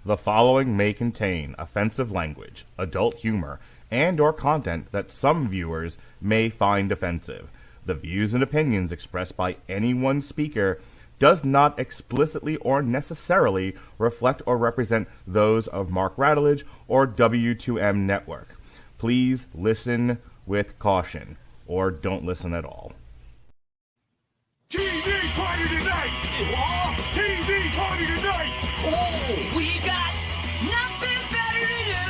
The following may contain offensive language, adult humor, and or content that some viewers may find offensive. The views and opinions expressed by any one speaker does not explicitly or necessarily reflect or represent those of Mark Radulich or W2M Network. Please listen with caution, or don't listen at all. TV party tonight! What? TV party tonight! Oh, we got nothing better to do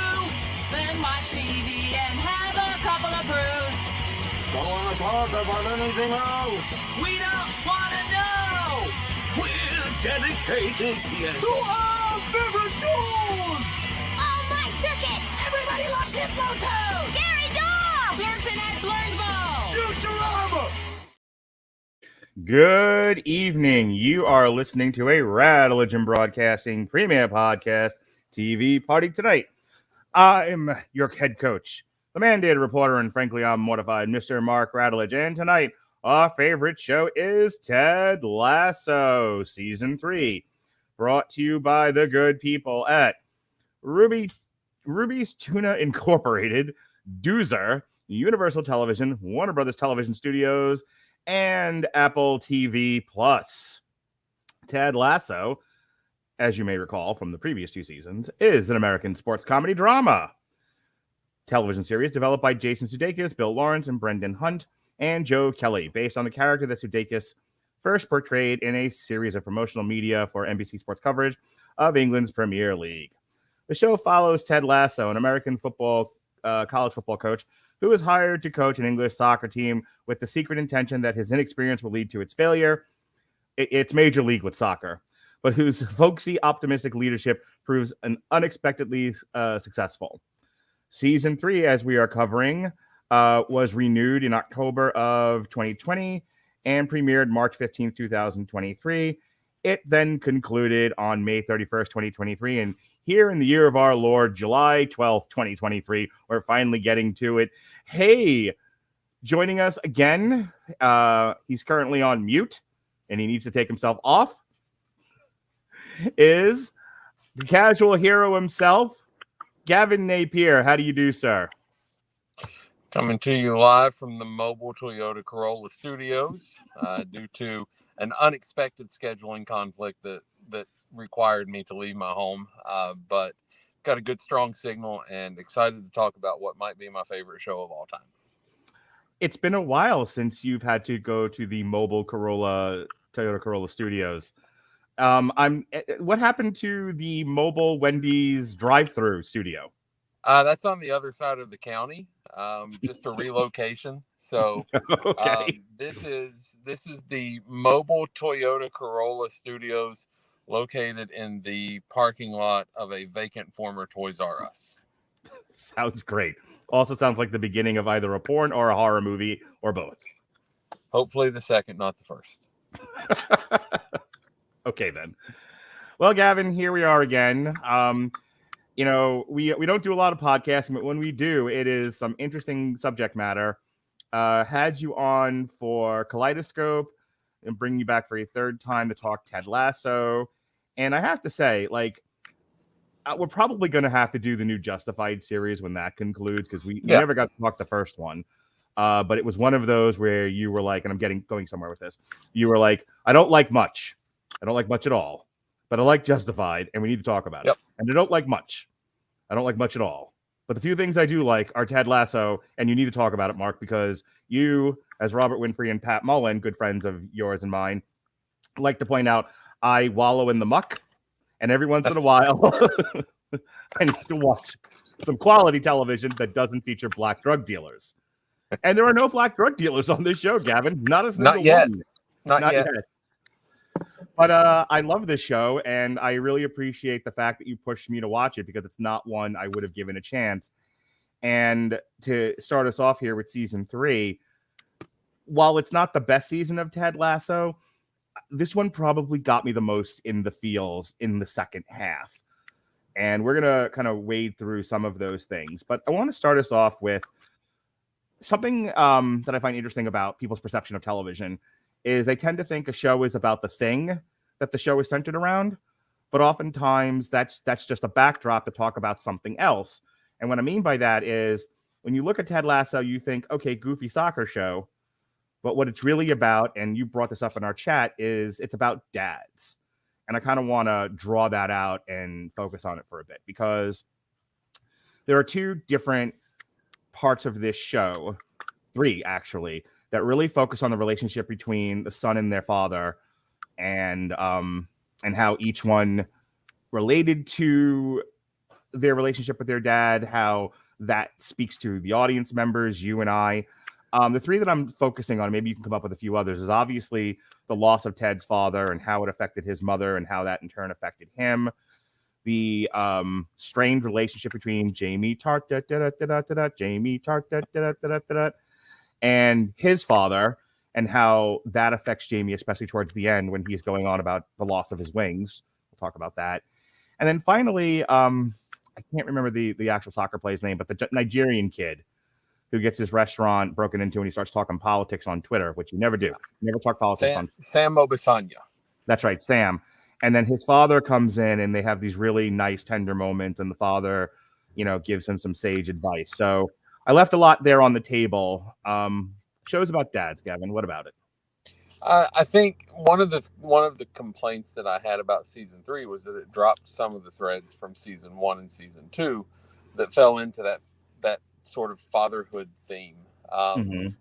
than watch TV and have a couple of brews. Don't want to talk about anything else. We don't want to know. We're dedicated To our favorite shows. Oh, my tickets! Everybody loves Hypno Toad. Gary Dog! Pearson and Blurnsville. Futurama! Good evening. You are listening to a Radulich and Broadcasting Premier Podcast TV Party Tonight. I'm your head coach, the mandated reporter, and frankly, I'm mortified, Mr. Mark Radulich. And tonight, our favorite show is Ted Lasso, Season 3, brought to you by the good people at Ruby's Tuna Incorporated, Doozer, Universal Television, Warner Brothers Television Studios, and Apple TV Plus. Ted Lasso, as you may recall from the previous two seasons, is an American sports comedy drama television series developed by Jason Sudeikis, Bill Lawrence, and Brendan Hunt, and Joe Kelly, based on the character that Sudeikis first portrayed in a series of promotional media for NBC Sports coverage of England's Premier League. The show follows Ted Lasso, an American college football coach who is hired to coach an English soccer team with the secret intention that his inexperience will lead to its failure. It's major league with soccer, but whose folksy, optimistic leadership proves unexpectedly successful. Season 3, as we are covering, was renewed in October of 2020 and premiered March 15th, 2023. It then concluded on May 31st, 2023, and here in the year of our Lord, July 12th, 2023, we're finally getting to it. Hey, joining us again, he's currently on mute, and he needs to take himself off, is the casual hero himself, Gavin Napier. How do you do, sir? Coming to you live from the mobile Toyota Corolla studios due to an unexpected scheduling conflict that required me to leave my home, but got a good strong signal and excited to talk about what might be my favorite show of all time. It's been a while since you've had to go to the mobile Toyota Corolla studios. What happened to the mobile Wendy's drive-through studio? That's on the other side of the county, just a relocation. So okay. This is the mobile Toyota Corolla studios located in the parking lot of a vacant former Toys R Us. Sounds great. Also sounds like the beginning of either a porn or a horror movie or both. Hopefully the second, not the first. Okay, then. Well, Gavin, here we are again. We don't do a lot of podcasting, but when we do, it is some interesting subject matter. Had you on for Kaleidoscope and bring you back for a third time to talk Ted Lasso. And I have to say, we're probably going to have to do the new Justified series when that concludes, because we never got to talk the first one. But it was one of those where you were like, and I'm going somewhere with this. You were like, I don't like much. I don't like much at all. But I like Justified, and we need to talk about it. And I don't like much. I don't like much at all. But the few things I do like are Ted Lasso, and you need to talk about it, Mark, because you, as Robert Winfrey and Pat Mullen, good friends of yours and mine, like to point out, I wallow in the muck, and every once in a while, I need to watch some quality television that doesn't feature black drug dealers. And there are no black drug dealers on this show, Gavin. Not a single one. Not yet. But I love this show, and I really appreciate the fact that you pushed me to watch it, because it's not one I would have given a chance. And to start us off here with season 3, while it's not the best season of Ted Lasso, this one probably got me the most in the feels in the second half. And we're going to kind of wade through some of those things. But I want to start us off with something that I find interesting about people's perception of television is they tend to think a show is about the thing that the show is centered around. but oftentimes that's just a backdrop to talk about something else. And what I mean by that is when you look at Ted Lasso, you think, okay, goofy soccer show. But what it's really about, and you brought this up in our chat, is it's about dads. And I kind of want to draw that out and focus on it for a bit, because there are two different parts of this show, three actually, that really focus on the relationship between the son and their father, and how each one related to their relationship with their dad, how that speaks to the audience members, you and I. The three that I'm focusing on, maybe you can come up with a few others, is obviously the loss of Ted's father and how it affected his mother and how that in turn affected him. The strained relationship between Jamie Tart, Jamie Tart, and his father, and how that affects Jamie, especially towards the end when he's going on about the loss of his wings. We'll talk about that. And then finally, I can't remember the actual soccer player's name, but the Nigerian kid who gets his restaurant broken into and he starts talking politics on Twitter, which you never do. You never talk politics on Sam Obisanya. That's right, Sam. And then his father comes in and they have these really nice, tender moments, and the father, gives him some sage advice. So I left a lot there on the table. Shows about dads, Gavin. What about it? I think one of the complaints that I had about season 3 was that it dropped some of the threads from season 1 and season 2 that fell into that sort of fatherhood theme. And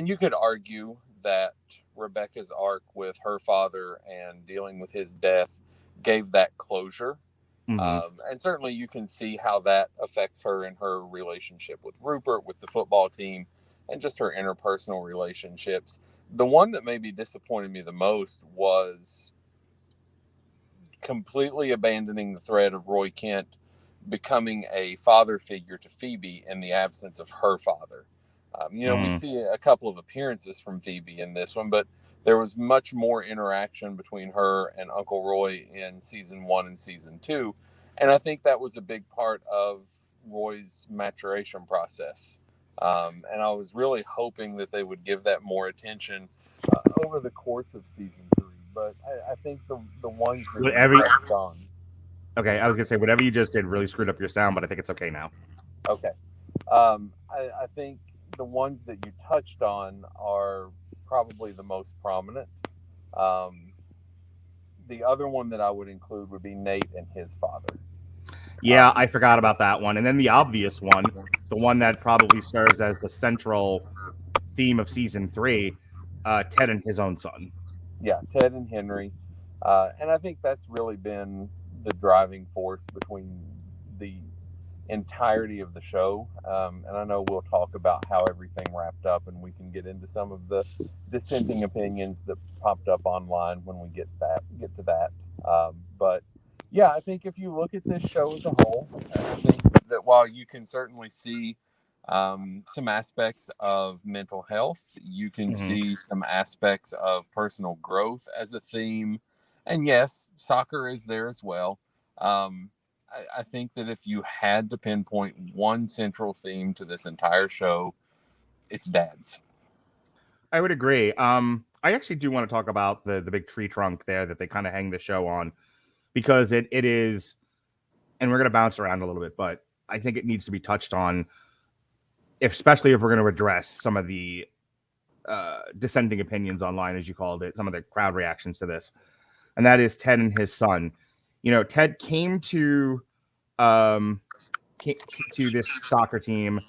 you could argue that Rebecca's arc with her father and dealing with his death gave that closure. And certainly you can see how that affects her in her relationship with Rupert, with the football team, and just her interpersonal relationships. The one that maybe disappointed me the most was completely abandoning the thread of Roy Kent becoming a father figure to Phoebe in the absence of her father. We see a couple of appearances from Phoebe in this one, but there was much more interaction between her and Uncle Roy in season 1 and season 2. And I think that was a big part of Roy's maturation process. And I was really hoping that they would give that more attention over the course of season 3. But I think the ones that you touched on. Okay, I was going to say, whatever you just did really screwed up your sound, but I think it's okay now. Okay. I think the ones that you touched on are probably the most prominent. The other one that I would include would be Nate and his father. Yeah, I forgot about that one. And then the obvious one, the one that probably serves as the central theme of season 3, Ted and his own son. Yeah, Ted and Henry. And I think that's really been the driving force between the entirety of the show. And I know we'll talk about how everything wrapped up, and we can get into some of the dissenting opinions that popped up online when we get to that. But yeah, I think if you look at this show as a whole, I think that while you can certainly see some aspects of mental health, you can see some aspects of personal growth as a theme. And yes, soccer is there as well. I think that if you had to pinpoint one central theme to this entire show, it's dads. I would agree. I actually do want to talk about the big tree trunk there that they kind of hang the show on, because it is, and we're going to bounce around a little bit, but I think it needs to be touched on, especially if we're going to address some of the dissenting opinions online, as you called it, some of the crowd reactions to this. And that is Ted and his son. Ted came to this soccer team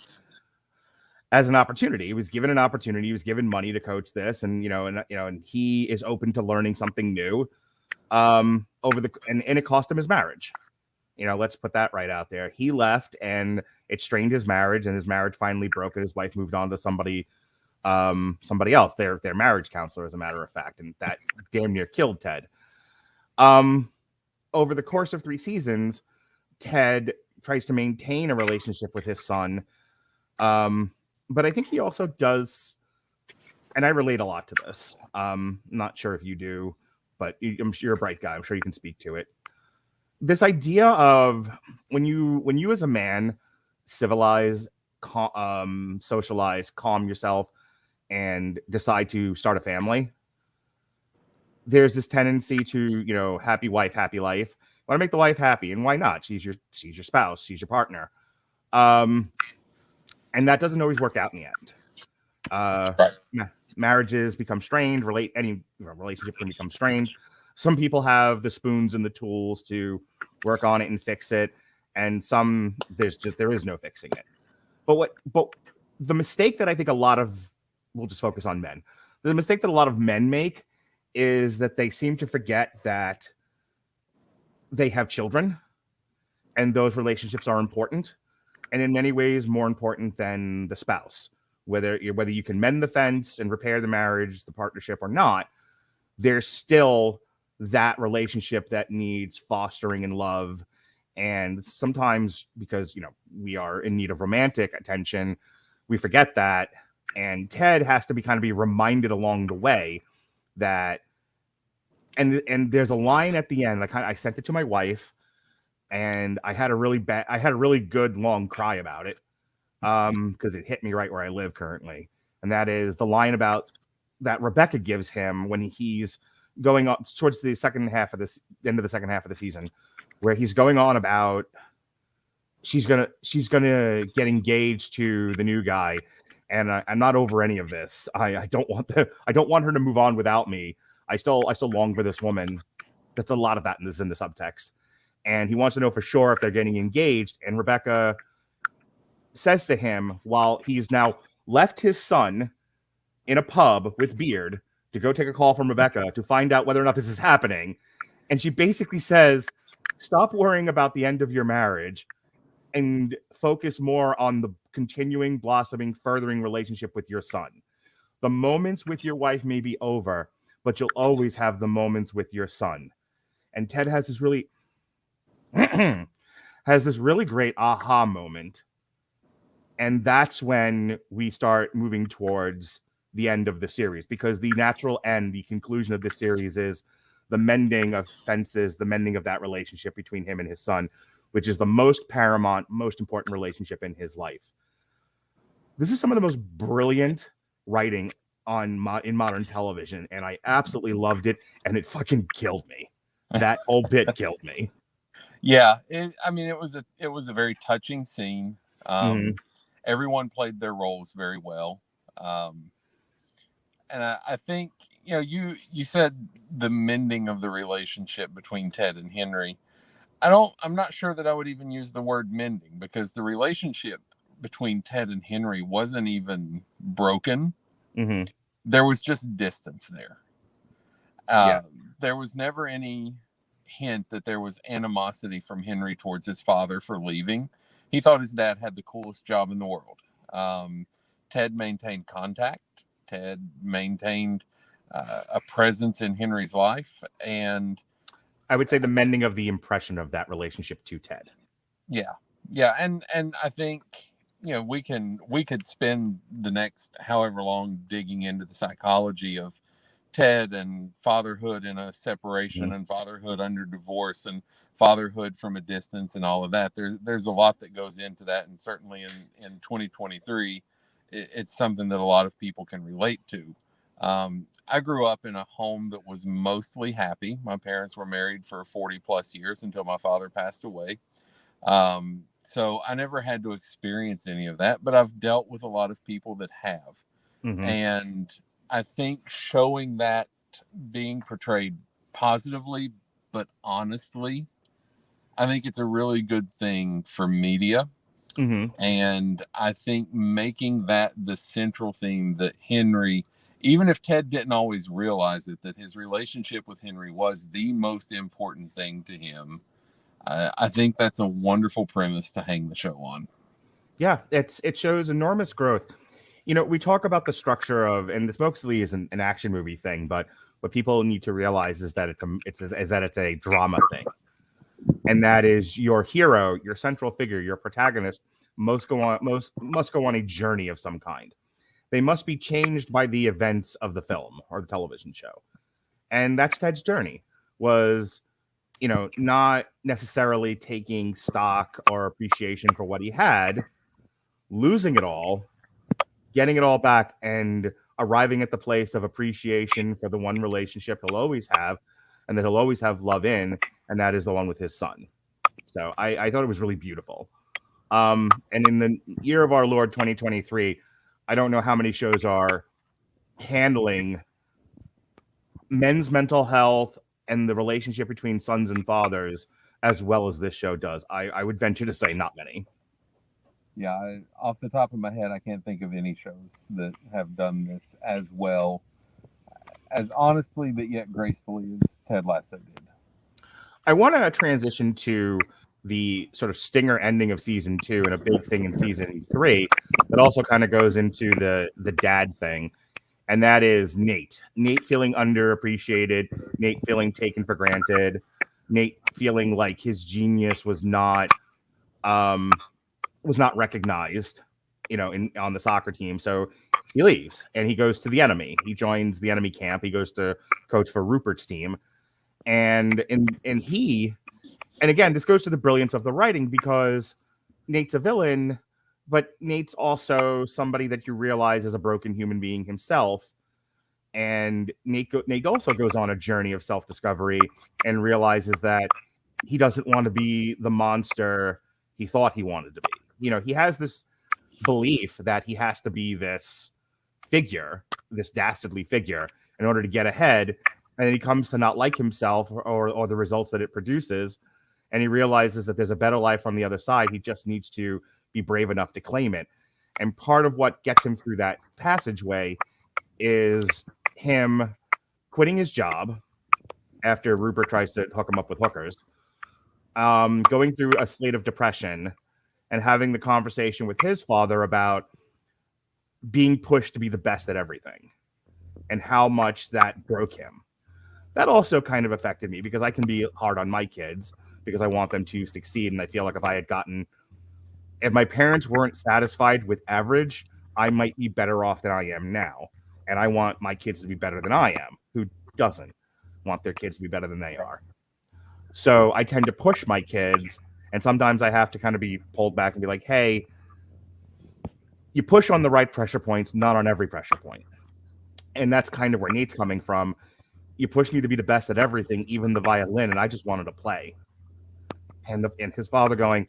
as an opportunity. He was given an opportunity. He was given money to coach this, and and he is open to learning something new. And it cost him his marriage. Let's put that right out there. He left, and it strained his marriage, and his marriage finally broke, and his wife moved on to somebody else, their marriage counselor, as a matter of fact, and that damn near killed Ted. Over the course of 3 seasons, Ted tries to maintain a relationship with his son. But I think he also does, and I relate a lot to this. Not sure if you do, but I'm sure you're a bright guy. I'm sure you can speak to it. This idea of when you as a man civilize, socialize, calm yourself, and decide to start a family, there's this tendency to, happy wife, happy life. Want to make the wife happy, and why not? She's your spouse, she's your partner. And that doesn't always work out in the end. Marriages become strained. Any relationship can become strained. Some people have the spoons and the tools to work on it and fix it, and some there is no fixing it. But the mistake that I think we'll just focus on men. The mistake that a lot of men make is that they seem to forget that they have children, and those relationships are important, and in many ways more important than the spouse. Whether you can mend the fence and repair the marriage, the partnership, or not, there's still that relationship that needs fostering and love. And sometimes, because we are in need of romantic attention, we forget that. And Ted has to be reminded along the way that. And there's a line at the end. I sent it to my wife, and I had a really good long cry about it. Because it hit me right where I live currently. And that is the line about that Rebecca gives him when he's going on towards the end of the second half of the season, where he's going on about she's gonna get engaged to the new guy, and I'm not over any of this. I don't want her to move on without me. I still long for this woman. That's a lot of that in the subtext. And he wants to know for sure if they're getting engaged, and Rebecca says to him, while he's now left his son in a pub with Beard to go take a call from Rebecca to find out whether or not this is happening. And she basically says, stop worrying about the end of your marriage and focus more on the continuing, blossoming, furthering relationship with your son. The moments with your wife may be over, but you'll always have the moments with your son. And Ted has this really great aha moment. And that's when we start moving towards the end of the series, because the natural end, the conclusion of this series is the mending of fences, the mending of that relationship between him and his son, which is the most paramount, most important relationship in his life. This is some of the most brilliant writing in modern television, and I absolutely loved it, and it fucking killed me. That whole bit killed me. Yeah, it was a very touching scene. Everyone played their roles very well. And I think, you said the mending of the relationship between Ted and Henry. I'm not sure that I would even use the word mending, because the relationship between Ted and Henry wasn't even broken. Mm-hmm. There was just distance there. There was never any hint that there was animosity from Henry towards his father for leaving. He thought his dad had the coolest job in the world. Ted maintained contact. Ted maintained a presence in Henry's life. And I would say the mending of the impression of that relationship to Ted. Yeah. And I think, we could spend the next however long digging into the psychology of Ted and fatherhood in a separation, and fatherhood under divorce, and fatherhood from a distance, and all of that. There's a lot that goes into that, and certainly in 2023, it's something that a lot of people can relate to. I grew up in a home that was mostly happy. My parents were married for 40 plus years until my father passed away. So I never had to experience any of that, but I've dealt with a lot of people that have. Mm-hmm. And I think showing that being portrayed positively, but honestly, I think it's a really good thing for media. Mm-hmm. And I think making that the central theme, that Henry, even if Ted didn't always realize it, that his relationship with Henry was the most important thing to him. I think that's a wonderful premise to hang the show on. Yeah, it shows enormous growth. We talk about the structure of, and this mostly is an action movie thing, but what people need to realize is that it's a drama thing, and that is your hero, your central figure, your protagonist must go on a journey of some kind. They must be changed by the events of the film or the television show, and that's Ted's journey. Was not necessarily taking stock or appreciation for what he had, losing it all, getting it all back, and arriving at the place of appreciation for the one relationship he'll always have, and that he'll always have love in, and that is the one with his son. So I thought it was really beautiful. And in the year of our Lord 2023, I don't know how many shows are handling men's mental health and the relationship between sons and fathers as well as this show does. I would venture to say not many. Yeah, off the top of my head, I can't think of any shows that have done this as well, as honestly but yet gracefully as Ted Lasso did. I want to transition to the sort of stinger ending of season 2 and a big thing in season 3 that also kind of goes into the dad thing. And that is Nate. Nate feeling underappreciated, Nate feeling taken for granted, Nate feeling like his genius was not recognized, on the soccer team. So he leaves and he goes to the enemy. He joins the enemy camp. He goes to coach for Rupert's team. And again, this goes to the brilliance of the writing, because Nate's a villain, but Nate's also somebody that you realize is a broken human being himself. And Nate also goes on a journey of self-discovery and realizes that he doesn't want to be the monster he thought he wanted to be. He has this belief that he has to be this figure, this dastardly figure, in order to get ahead. And then he comes to not like himself or the results that it produces. And he realizes that there's a better life on the other side. He just needs to be brave enough to claim it. And part of what gets him through that passageway is him quitting his job after Rupert tries to hook him up with hookers, going through a state of depression, and having the conversation with his father about being pushed to be the best at everything and how much that broke him. That also kind of affected me, because I can be hard on my kids because I want them to succeed. And I feel like if my parents weren't satisfied with average, I might be better off than I am now. And I want my kids to be better than I am. Who doesn't want their kids to be better than they are? So I tend to push my kids, and sometimes I have to kind of be pulled back and be like, hey, you push on the right pressure points, not on every pressure point. And that's kind of where Nate's coming from. You push me to be the best at everything, even the violin, and I just wanted to play. And his father going,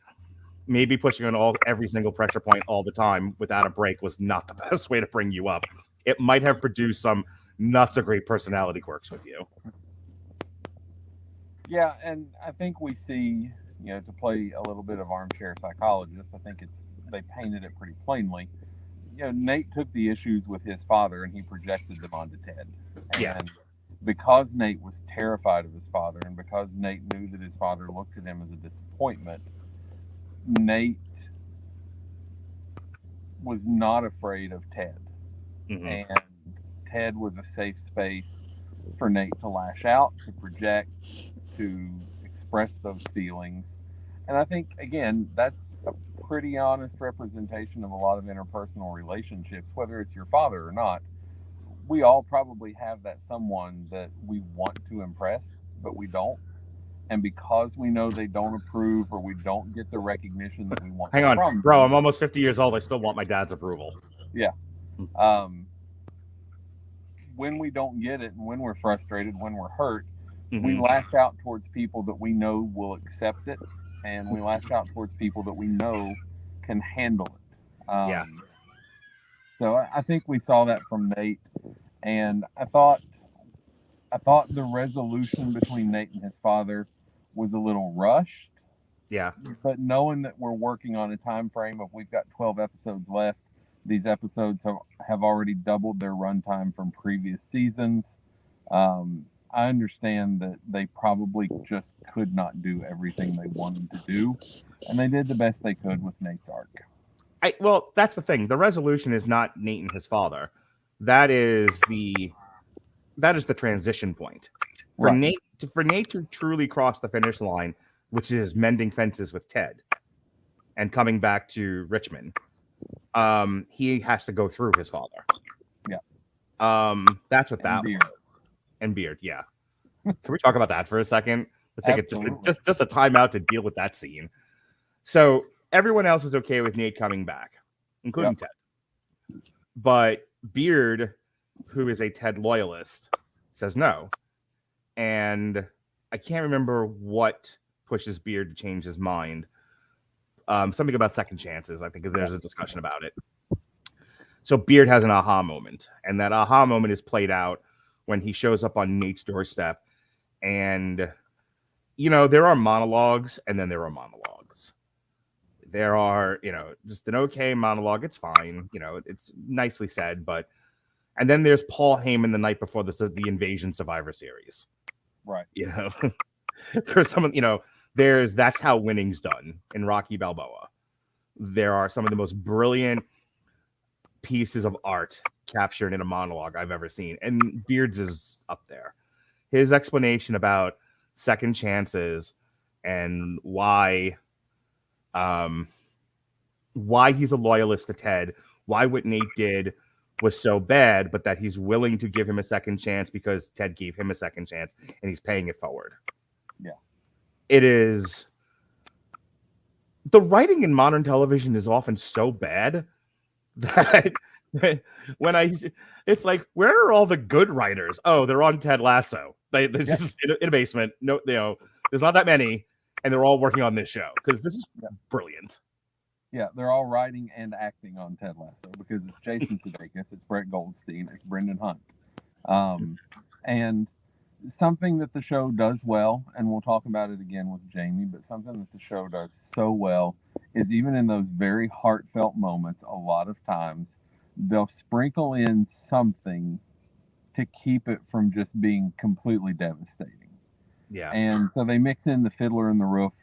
maybe pushing on every single pressure point all the time without a break was not the best way to bring you up. It might have produced some not so great personality quirks with you. Yeah, and I think we see, to play a little bit of armchair psychologist, I think they painted it pretty plainly. Nate took the issues with his father and he projected them onto Ted. And because Nate was terrified of his father, and because Nate knew that his father looked at him as a disappointment, Nate was not afraid of Ted. Mm-hmm. And Ted was a safe space for Nate to lash out, to project, to express those feelings. And I think, again, that's a pretty honest representation of a lot of interpersonal relationships, whether it's your father or not. We all probably have that someone that we want to impress, but we don't. And because we know they don't approve, or we don't get the recognition that we want. Hang on, bro, I'm almost 50 years old. I still want my dad's approval. Yeah. When we don't get it, and when we're frustrated, when we're hurt, we lash out towards people that we know will accept it, and we lash out towards people that we know can handle it. So I think we saw that from Nate, and I thought the resolution between Nate and his father was a little rushed. Yeah. But knowing that we're working on a time frame of we've got 12 episodes left, these episodes have already doubled their runtime from previous seasons. I understand that they probably just could not do everything they wanted to do, and they did the best they could with Nate's arc. Well, that's the thing. The resolution is not Nate and his father. That is the transition point for Nate. For Nate to truly cross the finish line, which is mending fences with Ted and coming back to Richmond, he has to go through his father. Yeah. That's what that was. And Beard, yeah. Can we talk about that for a second? Let's take just a timeout to deal with that scene. So everyone else is okay with Nate coming back, including Ted. But Beard who is a Ted loyalist, says no. And I can't remember what pushes Beard to change his mind. Something about second chances. I think there's a discussion about it. So Beard has an aha moment, and that aha moment is played out when he shows up on Nate's doorstep. And, you know, there are monologues, and then there are monologues. There are, you know, just an okay monologue. It's fine. You know, it's nicely said, but, and then there's Paul Heyman the night before the Invasion Survivor Series. Right. You know, there's some, you know, there's That's How Winning's Done in Rocky Balboa. There are some of the most brilliant pieces of art captured in a monologue I've ever seen, and Beard's is up there. His explanation about second chances and why he's a loyalist to Ted, why what Nate did was so bad, but that he's willing to give him a second chance because Ted gave him a second chance and he's paying it forward. Yeah. It is, the writing in modern television is often so bad that when it's like, where are all the good writers? Oh, they're on Ted Lasso. They're just in a basement. No, you know, there's not that many, and they're all working on this show because this is brilliant. Yeah, they're all writing and acting on Ted Lasso because it's Jason Sudeikis, it's Brett Goldstein, it's Brendan Hunt. And something that the show does well, and we'll talk about it again with Jamie, but something that the show does so well is even in those very heartfelt moments, a lot of times, they'll sprinkle in something to keep it from just being completely devastating. Yeah. And so they mix in the Fiddler on the Roof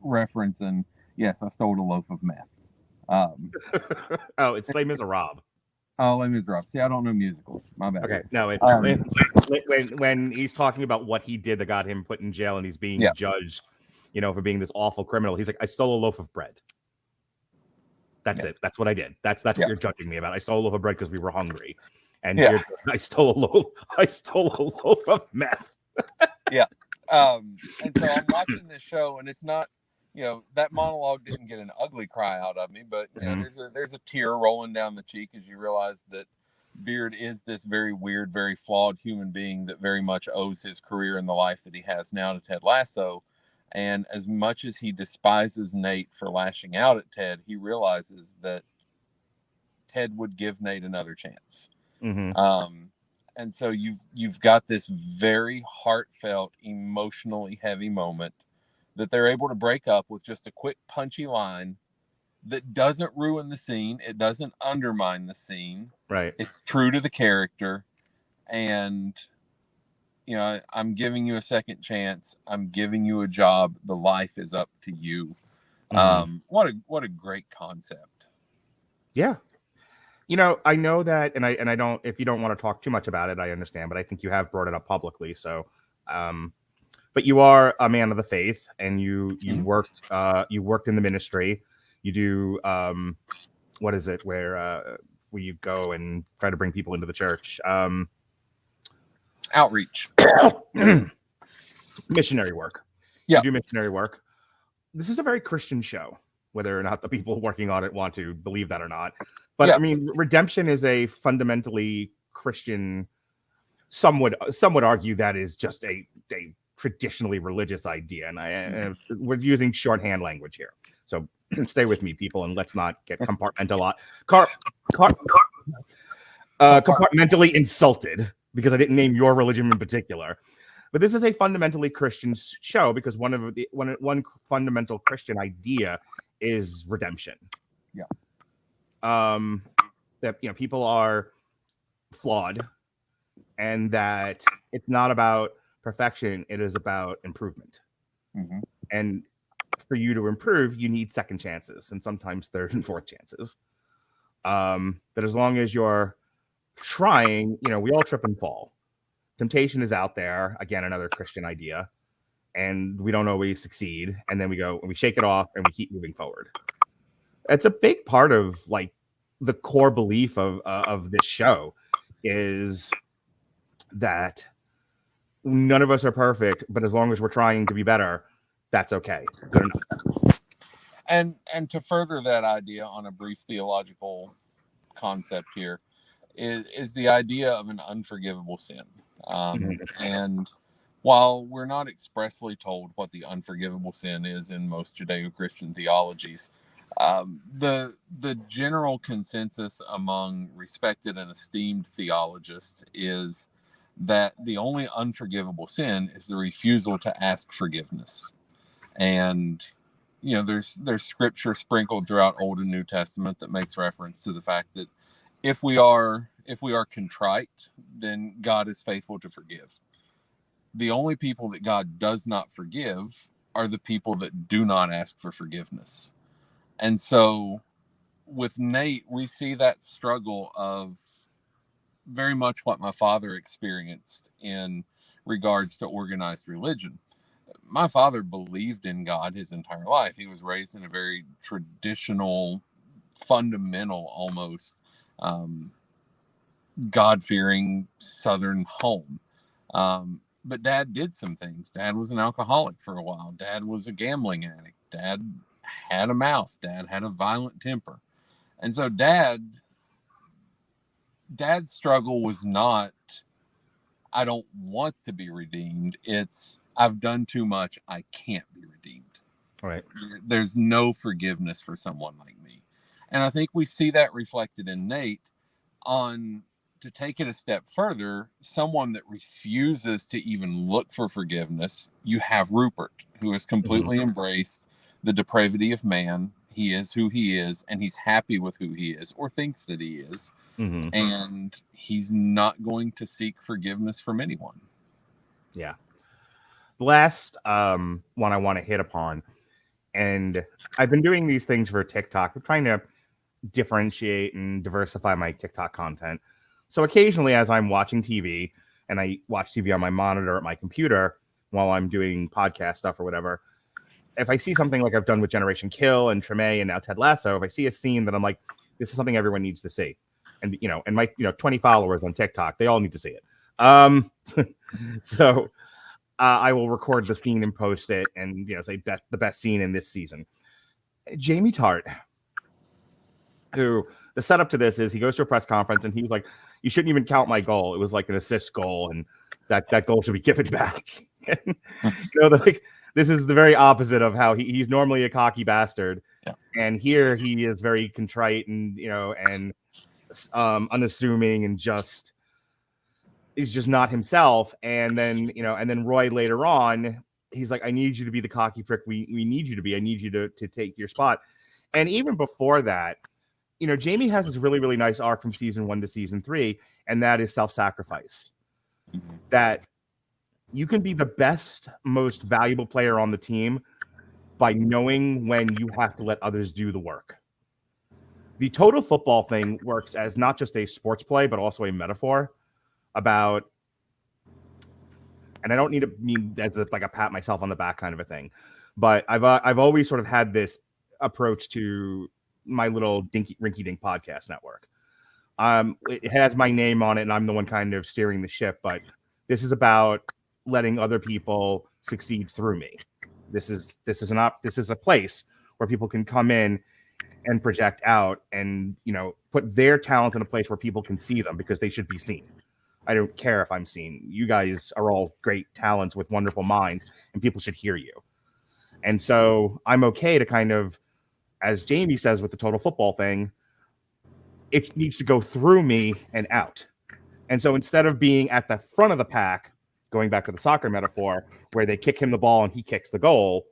reference, and yes, I stole a loaf of meth. Oh, it's Les Miserables. Oh, Les Miserables. See, I don't know musicals. My bad. Okay, no, when he's talking about what he did that got him put in jail and he's being judged, you know, for being this awful criminal, he's like, I stole a loaf of bread. That's it. That's what I did. That's what you're judging me about. I stole a loaf of bread because we were hungry, and I stole a loaf of meth. Yeah. And so I'm watching this show, and it's not, you know, that monologue didn't get an ugly cry out of me, but you know, there's a tear rolling down the cheek as you realize that Beard is this very weird, very flawed human being that very much owes his career and the life that he has now to Ted Lasso. And as much as he despises Nate for lashing out at Ted, he realizes that Ted would give Nate another chance. And so you've got this very heartfelt, emotionally heavy moment that they're able to break up with just a quick punchy line that doesn't ruin the scene. It doesn't undermine the scene. Right. It's true to the character. And, you know, I'm giving you a second chance. I'm giving you a job. The life is up to you. What a great concept. Yeah. You know, I know that, and I don't, if you don't want to talk too much about it, I understand, but I think you have brought it up publicly. So, but you are a man of the faith, and you worked in the ministry. You do, what is it, where you go and try to bring people into the church? Outreach. Missionary work. Yeah. You do missionary work. This is a very Christian show, whether or not the people working on it want to believe that or not. But I mean, redemption is a fundamentally Christian. Some would argue that is just a traditionally religious idea, and we're using shorthand language here. So stay with me, people, and let's not get compartmentally insulted because I didn't name your religion in particular. But this is a fundamentally Christian show because one fundamental Christian idea is redemption. Yeah. That, you know, people are flawed, and that it's not about perfection, it is about improvement. And for you to improve, you need second chances, and sometimes third and fourth chances. But as long as you're trying, you know, we all trip and fall. Temptation is out there, again, another Christian idea, and we don't always succeed, and then we go and we shake it off and we keep moving forward. It's a big part of like the core belief of this show is that none of us are perfect, but as long as we're trying to be better, that's okay. Good enough. And to further that idea on a brief theological concept here is the idea of an unforgivable sin. And while we're not expressly told what the unforgivable sin is in most Judeo-Christian theologies, the general consensus among respected and esteemed theologists is that the only unforgivable sin is the refusal to ask forgiveness. And there's scripture sprinkled throughout Old and New Testament that makes reference to the fact that if we are contrite, then God is faithful to forgive. The only people that God does not forgive are the people that do not ask for forgiveness. And so with Nate, we see that struggle of very much what my father experienced in regards to organized religion. My father believed in God his entire life. He was raised in a very traditional, fundamental, almost God-fearing Southern home. But Dad did some things. Dad was an alcoholic for a while. Dad was a gambling addict. Dad had a mouth. Dad had a violent temper. And so Dad's struggle was not, I don't want to be redeemed. It's, I've done too much. I can't be redeemed. Right. There's no forgiveness for someone like me. And I think we see that reflected in Nate. To take it a step further, someone that refuses to even look for forgiveness, you have Rupert, who has completely embraced the depravity of man. He is who he is, and he's happy with who he is, or thinks that he is. And he's not going to seek forgiveness from anyone. Yeah. The last one I want to hit upon, and I've been doing these things for TikTok. I'm trying to differentiate and diversify my TikTok content. So occasionally, as I'm watching TV, and I watch TV on my monitor at my computer while I'm doing podcast stuff or whatever, if I see something like I've done with Generation Kill and Treme and now Ted Lasso, if I see a scene that I'm like, this is something everyone needs to see, and and my 20 followers on TikTok, they all need to see it. So I will record the scene and post it, and say the best scene in this season. Jamie Tart, who the setup to this is, he goes to a press conference and he was like, you shouldn't even count my goal. It was like an assist goal, and that goal should be given back. This is the very opposite of how he's normally a cocky bastard. Yeah. And here he is very contrite and, and unassuming, and is just not himself. And then, and then Roy later on, he's like, I need you to be the cocky prick we need you to be. I need you to take your spot. And even before that, Jamie has this really, really nice arc from season 1 to season 3, and that is self-sacrifice. That you can be the best, most valuable player on the team by knowing when you have to let others do the work. The total football thing works as not just a sports play, but also a metaphor about, and I don't need to mean as like a pat myself on the back kind of a thing, but I've always sort of had this approach to my little rinky-dink podcast network. It has my name on it, and I'm the one kind of steering the ship, but this is about letting other people succeed through me. This is a place where people can come in and project out and put their talents in a place where people can see them, because they should be seen. I don't care if I'm seen. You guys are all great talents with wonderful minds, and people should hear you. And so I'm okay to kind of, as Jamie says with the total football thing, it needs to go through me and out. And so instead of being at the front of the pack, going back to the soccer metaphor, where they kick him the ball and he kicks the goal,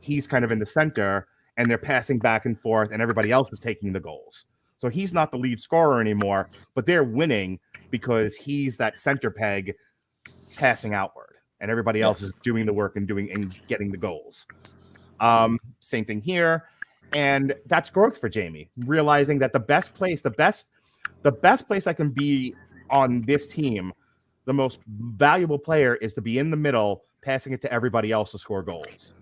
he's kind of in the center, and they're passing back and forth, and everybody else is taking the goals. So he's not the lead scorer anymore, but they're winning because he's that center peg passing outward, and everybody else is doing the work and getting the goals. Same thing here. And that's growth for Jamie, realizing that the best place I can be on this team, the most valuable player, is to be in the middle, passing it to everybody else to score goals.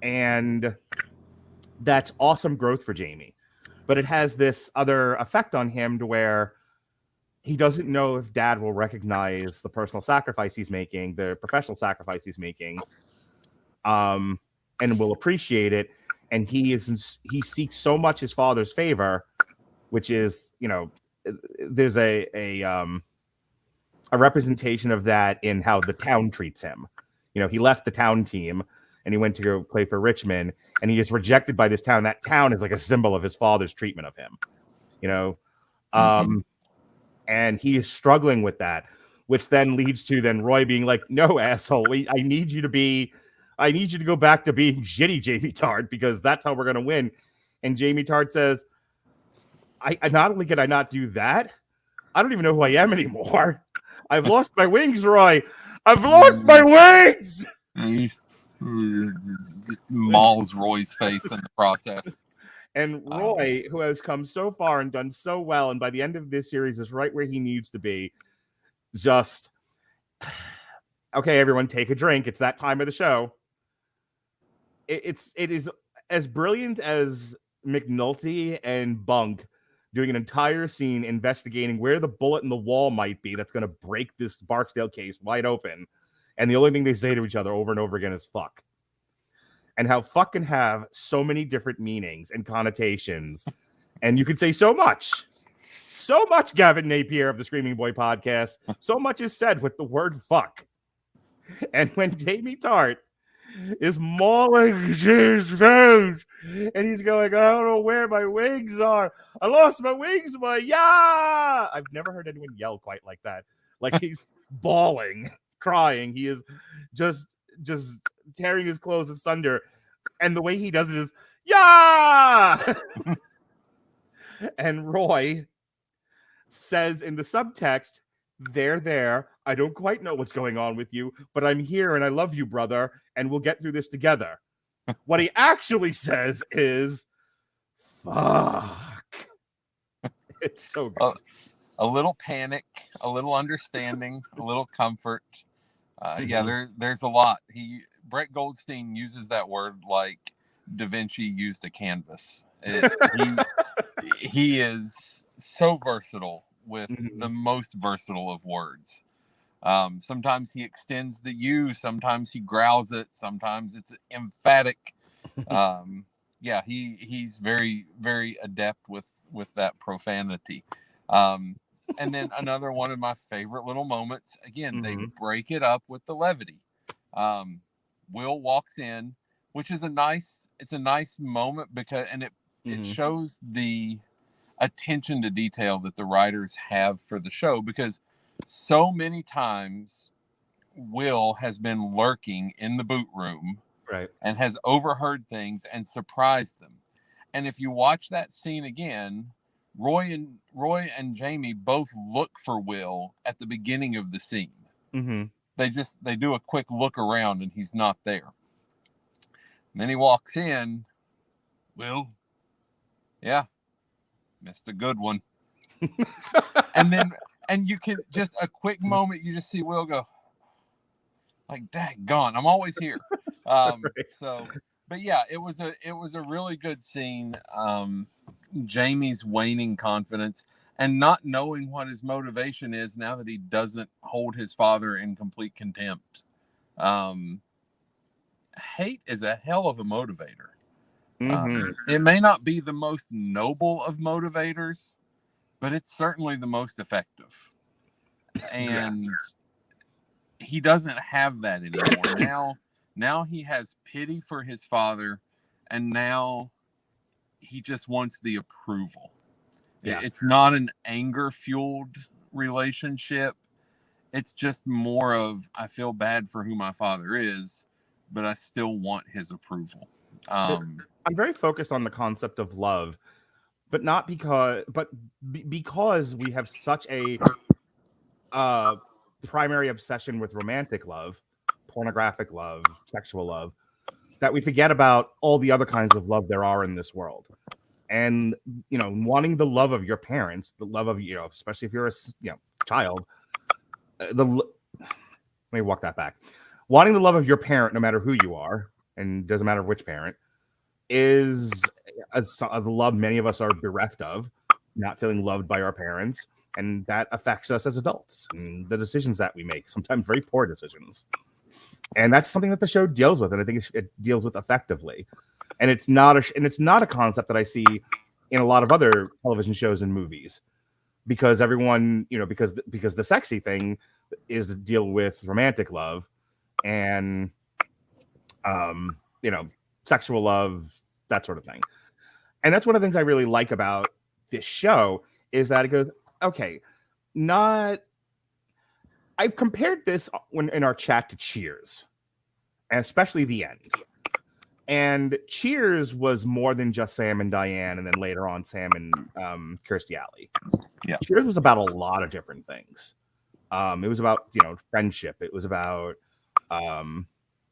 And that's awesome growth for Jamie. But it has this other effect on him to where he doesn't know if Dad will recognize the personal sacrifice he's making, the professional sacrifice he's making, and will appreciate it. And he seeks so much his father's favor which is, there's a representation of that in how the town treats him. He left the town team and he went to go play for Richmond, and he is rejected by this town. That town is like a symbol of his father's treatment of him, and he is struggling with that, which then leads to Roy being like, no, asshole, I need you to go back to being shitty Jamie Tart, because that's how we're going to win. And Jamie Tart says, I not only can I not do that, I don't even know who I am anymore. I've lost my wings, Roy. I've lost my wings. Mauls Roy's face in the process. And Roy, who has come so far and done so well, and by the end of this series is right where he needs to be, just, okay, everyone, take a drink. It's that time of the show. It is as brilliant as McNulty and Bunk doing an entire scene investigating where the bullet in the wall might be that's going to break this Barksdale case wide open. And the only thing they say to each other over and over again is fuck. And how fuck can have so many different meanings and connotations. And you could say so much. So much, Gavin Napier of the Screaming Boy podcast. So much is said with the word fuck. And when Jamie Tart is mauling his face and he's going, I don't know where my wings are. I lost my wings, yeah. I've never heard anyone yell quite like that. Like he's bawling, crying. He is just tearing his clothes asunder. And the way he does it is, yeah. And Roy says in the subtext, there. I don't quite know what's going on with you, but I'm here and I love you, brother, and we'll get through this together. What he actually says is, fuck. It's so good. A little panic, a little understanding, a little comfort. Yeah, there's a lot. Brett Goldstein uses that word like Da Vinci used a canvas. He is so versatile with the most versatile of words. Sometimes he extends the U, sometimes he growls it, sometimes it's emphatic. Yeah, he's very, very adept with that profanity. And then another one of my favorite little moments, again, they break it up with the levity. Will walks in, which is a nice moment because it shows the attention to detail that the writers have for the show, because so many times Will has been lurking in the boot room, right, and has overheard things and surprised them. And if you watch that scene again, Roy and Jamie both look for Will at the beginning of the scene. They do a quick look around and he's not there. And then he walks in. Will, yeah, missed a good one. and you can just a quick moment, you just see Will go like, daggone, I'm always here. Right. So, but yeah, it was a really good scene. Jamie's waning confidence and not knowing what his motivation is now that he doesn't hold his father in complete contempt. Hate is a hell of a motivator. It may not be the most noble of motivators, but it's certainly the most effective. And he doesn't have that anymore. Now he has pity for his father, and now he just wants the approval. Yeah. It's not an anger-fueled relationship. It's just more of, I feel bad for who my father is, but I still want his approval. I'm very focused on the concept of love, but not because we have such a primary obsession with romantic love, pornographic love, sexual love, that we forget about all the other kinds of love there are in this world. And, wanting the love of your parents, the love of, especially if you're a child, let me walk that back. Wanting the love of your parent, no matter who you are, and doesn't matter which parent, is the love many of us are bereft of, not feeling loved by our parents. And that affects us as adults and the decisions that we make, sometimes very poor decisions. And that's something that the show deals with, and I think it deals with effectively. And it's not a concept that I see in a lot of other television shows and movies, because everyone, because the sexy thing is to deal with romantic love and sexual love, that sort of thing. And that's one of the things I really like about this show is that it goes, okay, I've compared this in our chat to Cheers, and especially the end. And Cheers was more than just Sam and Diane, and then later on Sam and Kirstie Alley. Yeah. Cheers was about a lot of different things. It was about friendship. It was about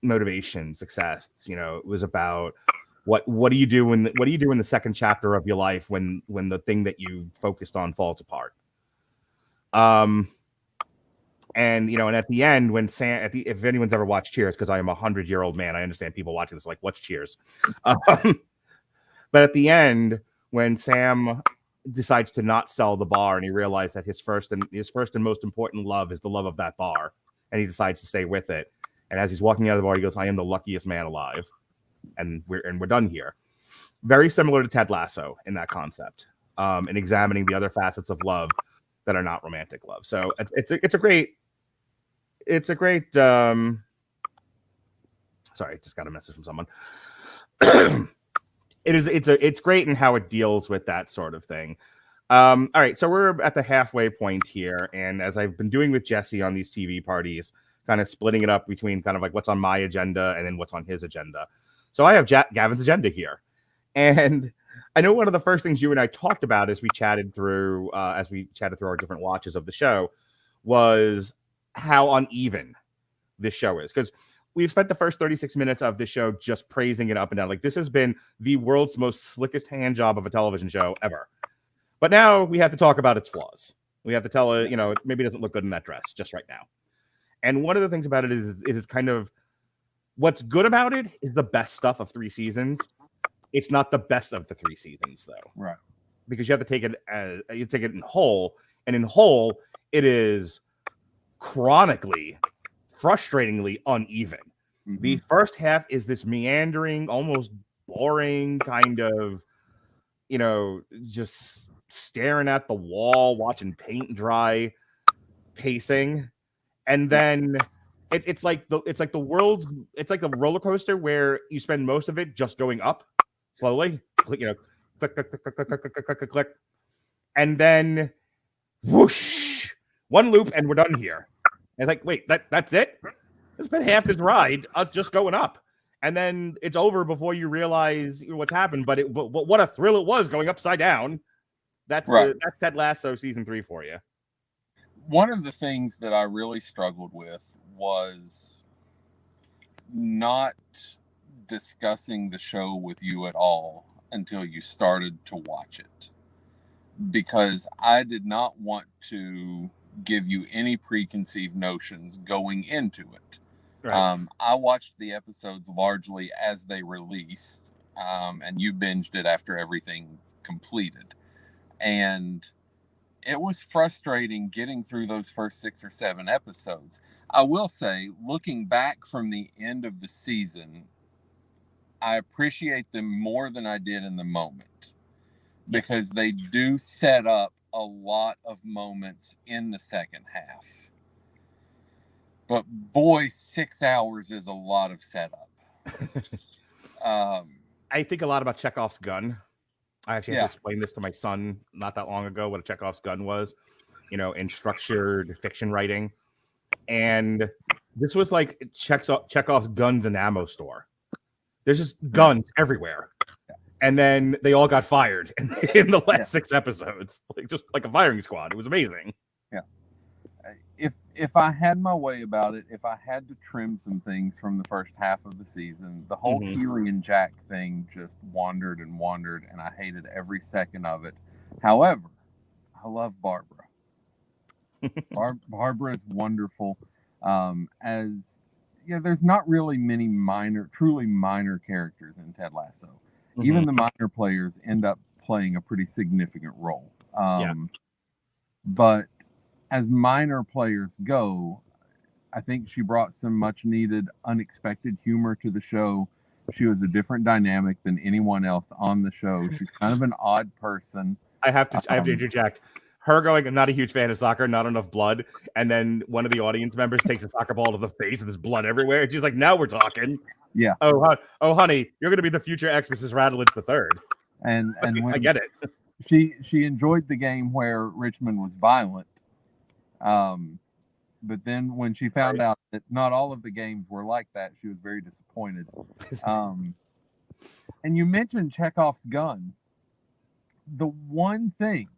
motivation, success. It was about what do you do in the second chapter of your life when the thing that you focused on falls apart. And at the end, when Sam, if anyone's ever watched Cheers, because I am 100-year-old man, I understand people watching this like, what's Cheers? But at the end, when Sam decides to not sell the bar, and he realized that his first and most important love is the love of that bar, and he decides to stay with it. And as he's walking out of the bar, he goes, "I am the luckiest man alive," and we're done here. Very similar to Ted Lasso in that concept, and examining the other facets of love that are not romantic love. So it's a great. Sorry, I just got a message from someone. It's great in how it deals with that sort of thing. All right, so we're at the halfway point here, and as I've been doing with Jesse on these TV parties, kind of splitting it up between kind of like what's on my agenda and then what's on his agenda. So I have Gavin's agenda here, and I know one of the first things you and I talked about as we chatted through our different watches of the show was how uneven this show is, because we've spent the first 36 minutes of this show just praising it up and down. Like, this has been the world's most slickest hand job of a television show ever. But now we have to talk about its flaws. We have to tell it, it maybe doesn't look good in that dress just right now. And one of the things about it is kind of what's good about it is the best stuff of 3 seasons. It's not the best of the 3 seasons, though. Right. Because you have to take it in whole, and in whole, it is chronically, frustratingly uneven. Mm-hmm. The first half is this meandering, almost boring kind of, just staring at the wall, watching paint dry pacing. And then it's like the roller coaster where you spend most of it just going up slowly, click, click, click, click, click, click, click, click, click, click, and then whoosh, one loop, and we're done here. And like, wait, that's it? It's been half this ride just going up, and then it's over before you realize what's happened. But what a thrill it was going upside down. That's right. That's Ted Lasso season 3 for you. One of the things that I really struggled with was not discussing the show with you at all until you started to watch it, because I did not want to give you any preconceived notions going into it. Right. I watched the episodes largely as they released, and you binged it after everything completed. And it was frustrating getting through those first 6 or 7 episodes. I will say, looking back from the end of the season, I appreciate them more than I did in the moment, because they do set up a lot of moments in the second half. But boy, 6 hours is a lot of setup. I think a lot about Chekhov's gun. I actually had to explain this to my son not that long ago, what a Chekhov's gun was, in structured fiction writing. And this was like Chekhov's guns and ammo store. There's just guns everywhere. And then they all got fired in the last 6 episodes, just like a firing squad. It was amazing. Yeah. If I had my way about it, if I had to trim some things from the first half of the season, the whole Keely and Jack thing just wandered, and I hated every second of it. However, I love Barbara. Barbara is wonderful. There's not really many truly minor characters in Ted Lasso. Mm-hmm. Even the minor players end up playing a pretty significant role. But as minor players go, I think she brought some much needed, unexpected humor to the show. She was a different dynamic than anyone else on the show. She's kind of an odd person. I have to interject. Her going, I'm not a huge fan of soccer, not enough blood. And then one of the audience members takes a soccer ball to the face and there's blood everywhere. And she's like, now we're talking. Yeah. Oh, honey, you're going to be the future ex-Mrs. Radulich the third. And when I get it. She enjoyed the game where Richmond was violent. But then when she found out that not all of the games were like that, she was very disappointed. And you mentioned Chekhov's gun. The one thing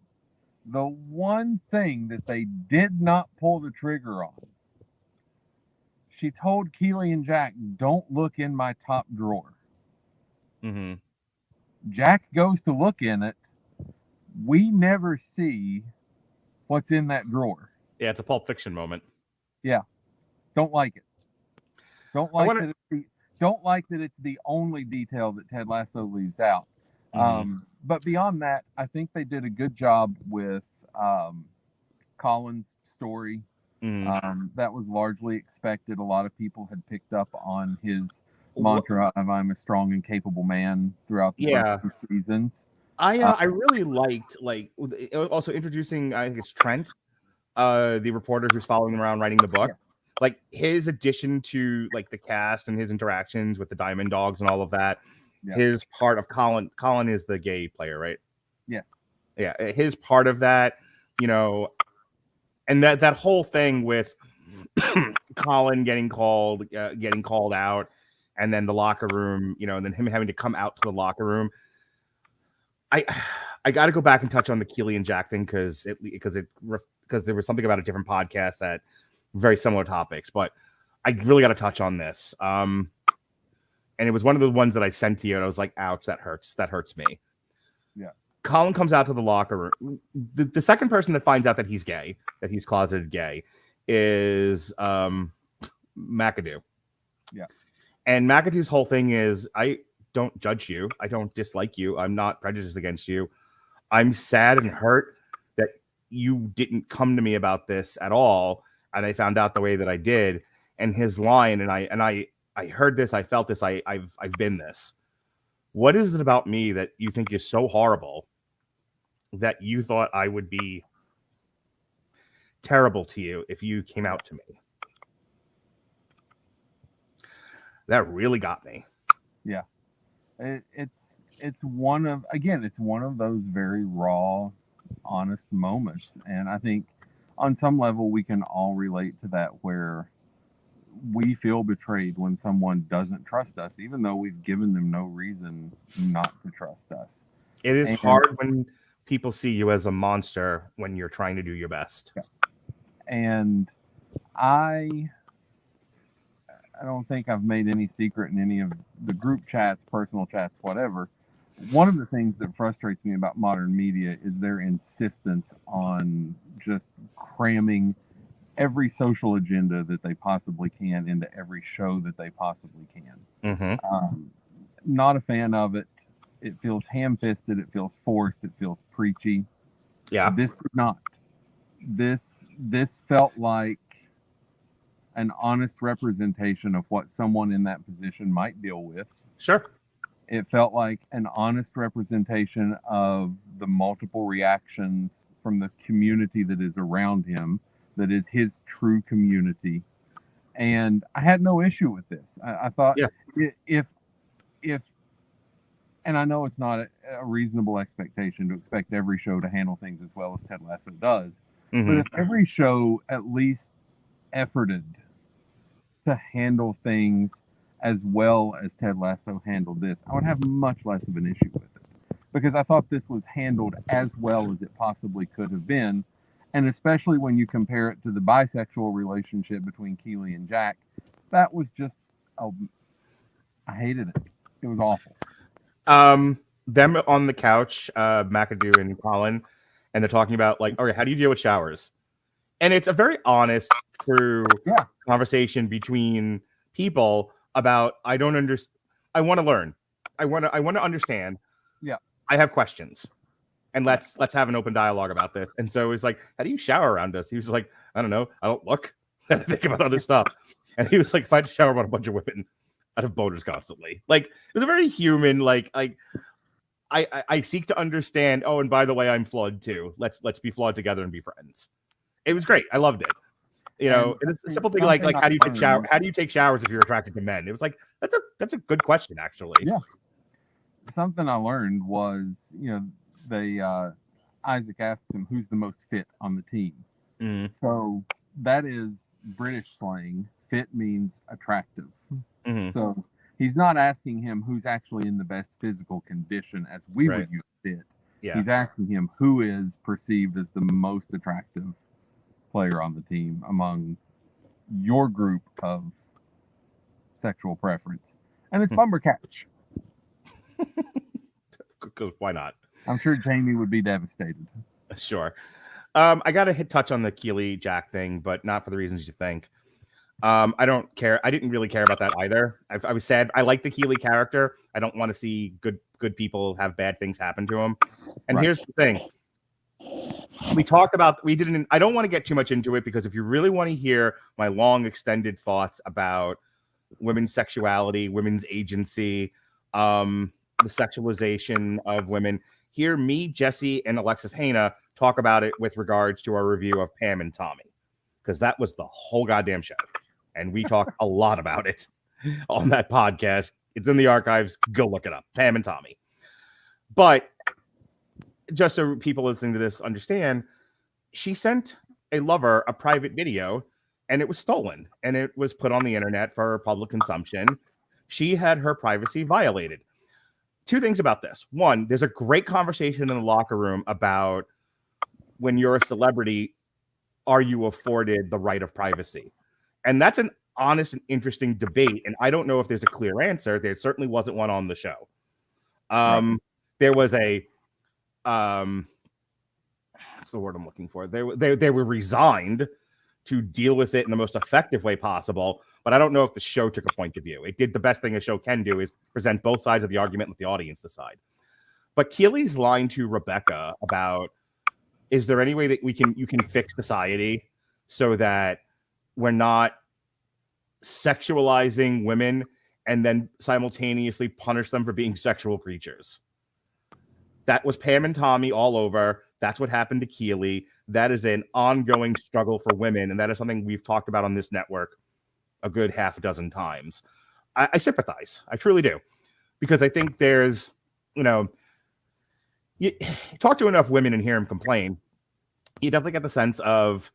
that they did not pull the trigger on, she told Keely and Jack, don't look in my top drawer. Mm-hmm. Jack goes to look in it. We never see what's in that drawer. Yeah, it's a Pulp Fiction moment. Yeah. Don't like it. Don't like that it's the only detail that Ted Lasso leaves out. Mm-hmm. But beyond that, I think they did a good job with Colin's story. Mm-hmm. That was largely expected. A lot of people had picked up on his mantra of "I'm a strong and capable man" throughout the first 2 seasons. I really liked also introducing, I think it's Trent, the reporter who's following him around writing the book. Yeah. Like his addition to like the cast and his interactions with the Diamond Dogs and all of that. Yeah. His part of Colin is the gay player, right? Yeah. Yeah. His part of that, and that whole thing with Colin getting called out, and then the locker room, and then him having to come out to the locker room. I got to go back and touch on the Keely and Jack thing because there was something about a different podcast that very similar topics, but I really got to touch on this. And it was one of the ones that I sent to you, and I was like, ouch, that hurts. That hurts me. Yeah. Colin comes out to the locker room. The second person that finds out that he's gay, that he's closeted gay, is McAdoo. Yeah. And McAdoo's whole thing is, I don't judge you. I don't dislike you. I'm not prejudiced against you. I'm sad and hurt that you didn't come to me about this at all, and I found out the way that I did. And his line, and I heard this, I felt this, I've been this. What is it about me that you think is so horrible that you thought I would be terrible to you if you came out to me? That really got me. Yeah. It's one of those very raw, honest moments. And I think on some level we can all relate to that, where we feel betrayed when someone doesn't trust us, even though we've given them no reason not to trust us. It is hard when people see you as a monster when you're trying to do your best. Yeah. And I don't think I've made any secret in any of the group chats, personal chats, whatever. One of the things that frustrates me about modern media is their insistence on just cramming every social agenda that they possibly can into every show that they possibly can. Mm-hmm. Not a fan of it. It feels ham-fisted. It feels forced. It feels preachy. Yeah. This did not. This felt like an honest representation of what someone in that position might deal with. Sure. It felt like an honest representation of the multiple reactions from the community that is around him, that is his true community. And I had no issue with this. I thought if and I know it's not a reasonable expectation to expect every show to handle things as well as Ted Lasso does, but if every show at least efforted to handle things as well as Ted Lasso handled this, I would have much less of an issue with it, because I thought this was handled as well as it possibly could have been. And especially when you compare it to the bisexual relationship between Keely and Jack, that was just, I hated it. It was awful. Them on the couch, McAdoo and Colin, and they're talking about like, okay, how do you deal with showers? And it's a very honest, true conversation between people about, I don't understand. I want to learn. I want to understand. Yeah. I have questions. And let's have an open dialogue about this. And so he's like, how do you shower around us? He was like, I don't know. I don't look. I think about other stuff. And he was like, if I had to shower about a bunch of women, out of boners constantly. Like, it was a very human, like I seek to understand. Oh, and by the way, I'm flawed too. Let's be flawed together and be friends. It was great. I loved it. And it's a simple thing like how do you take showers if you're attracted to men? It was like that's a good question, actually. Yeah. Something I learned was, they Isaac asked him who's the most fit on the team. Mm-hmm. So that is British slang. Fit means attractive. Mm-hmm. So he's not asking him who's actually in the best physical condition as we would use fit. Yeah. He's asking him who is perceived as the most attractive player on the team among your group of sexual preference. And it's Bumber Catch. Because why not? I'm sure Jamie would be devastated. Sure. I got to touch on the Keely Jack thing, but not for the reasons you think. I don't care. I didn't really care about that either. I was sad. I like the Keely character. I don't want to see good people have bad things happen to them. And here's the thing. I don't want to get too much into it, because if you really want to hear my long extended thoughts about women's sexuality, women's agency, the sexualization of women, hear me, Jesse, and Alexis Hana talk about it with regards to our review of Pam and Tommy, because that was the whole goddamn show. And we talked a lot about it on that podcast. It's in the archives. Go look it up. Pam and Tommy. But just so people listening to this understand, she sent a lover a private video, and it was stolen, and it was put on the internet for public consumption. She had her privacy violated. Two things about this. One, there's a great conversation in the locker room about when you're a celebrity, are you afforded the right of privacy? And that's an honest and interesting debate. And I don't know if there's a clear answer. There certainly wasn't one on the show. There was a, what's the word I'm looking for? They were resigned to deal with it in the most effective way possible. But I don't know if the show took a point of view. It did the best thing a show can do, is present both sides of the argument and let the audience decide. But Keely's line to Rebecca about, is there any way that you can fix society so that we're not sexualizing women and then simultaneously punish them for being sexual creatures? That was Pam and Tommy all over. That's what happened to Keely. That is an ongoing struggle for women, and that is something we've talked about on this network a good half a dozen times. I sympathize. I truly do. Because I think there's, you talk to enough women and hear them complain, you definitely get the sense of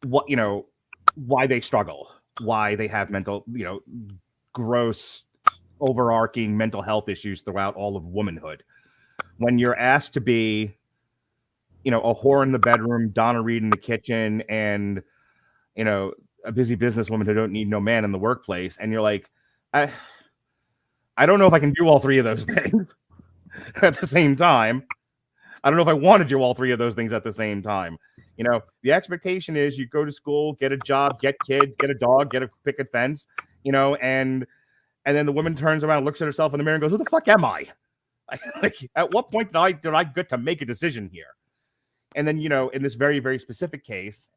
what, why they struggle, why they have mental, gross, overarching mental health issues throughout all of womanhood. When you're asked to be, a whore in the bedroom, Donna Reed in the kitchen, and, a busy businesswoman who don't need no man in the workplace, and you're like, I don't know if I can do all three of those things at the same time. I don't know if I want to do all three of those things at the same time. The expectation is you go to school, get a job, get kids, get a dog, get a picket fence, and then the woman turns around, looks at herself in the mirror and goes, who the fuck am I? Like, at what point did I get to make a decision here? And then, in this very, very specific case,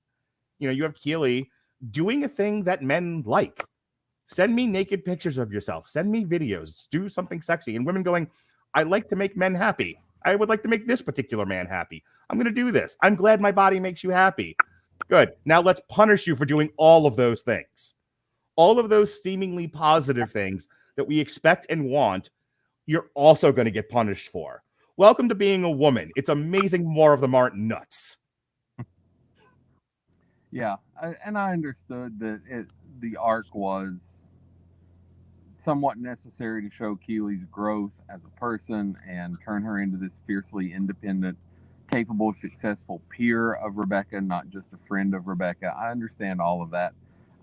you have Keely doing a thing that men like. Send me naked pictures of yourself. Send me videos. Do something sexy. And women going, I like to make men happy. I would like to make this particular man happy. I'm going to do this. I'm glad my body makes you happy. Good. Now let's punish you for doing all of those things. All of those seemingly positive things that we expect and want, you're also going to get punished for. Welcome to being a woman. It's amazing more of them aren't nuts. Yeah, and I understood that the arc was somewhat necessary to show Keely's growth as a person and turn her into this fiercely independent, capable, successful peer of Rebecca, not just a friend of Rebecca. I understand all of that.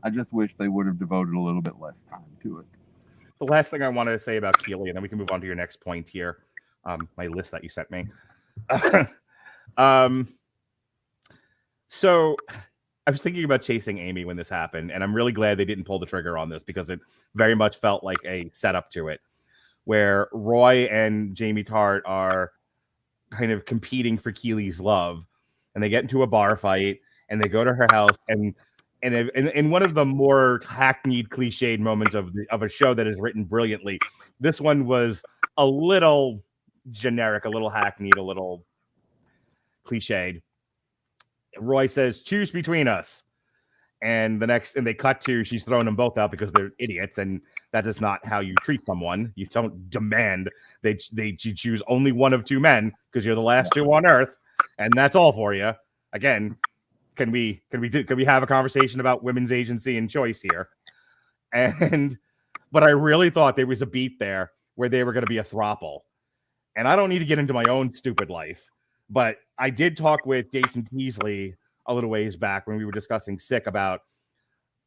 I just wish they would have devoted a little bit less time to it. The last thing I want to say about Keely, and then we can move on to your next point here, my list that you sent me. So I was thinking about chasing Amy when this happened, and I'm really glad they didn't pull the trigger on this, because it very much felt like a setup to it, where Roy and Jamie Tart are kind of competing for Keely's love, and they get into a bar fight, and they go to her house, and And in one of the more hackneyed, cliched moments of a show that is written brilliantly, this one was a little generic, a little hackneyed, a little cliched. Roy says, "Choose between us." And they cut to she's throwing them both out because they're idiots, and that is not how you treat someone. You don't demand you choose only one of two men because you're the last two on Earth, and that's all for you. Again, can we have a conversation about women's agency and choice here? But I really thought there was a beat there where they were going to be a throuple, and I don't need to get into my own stupid life, but I did talk with Jason Teasley a little ways back when we were discussing Sick about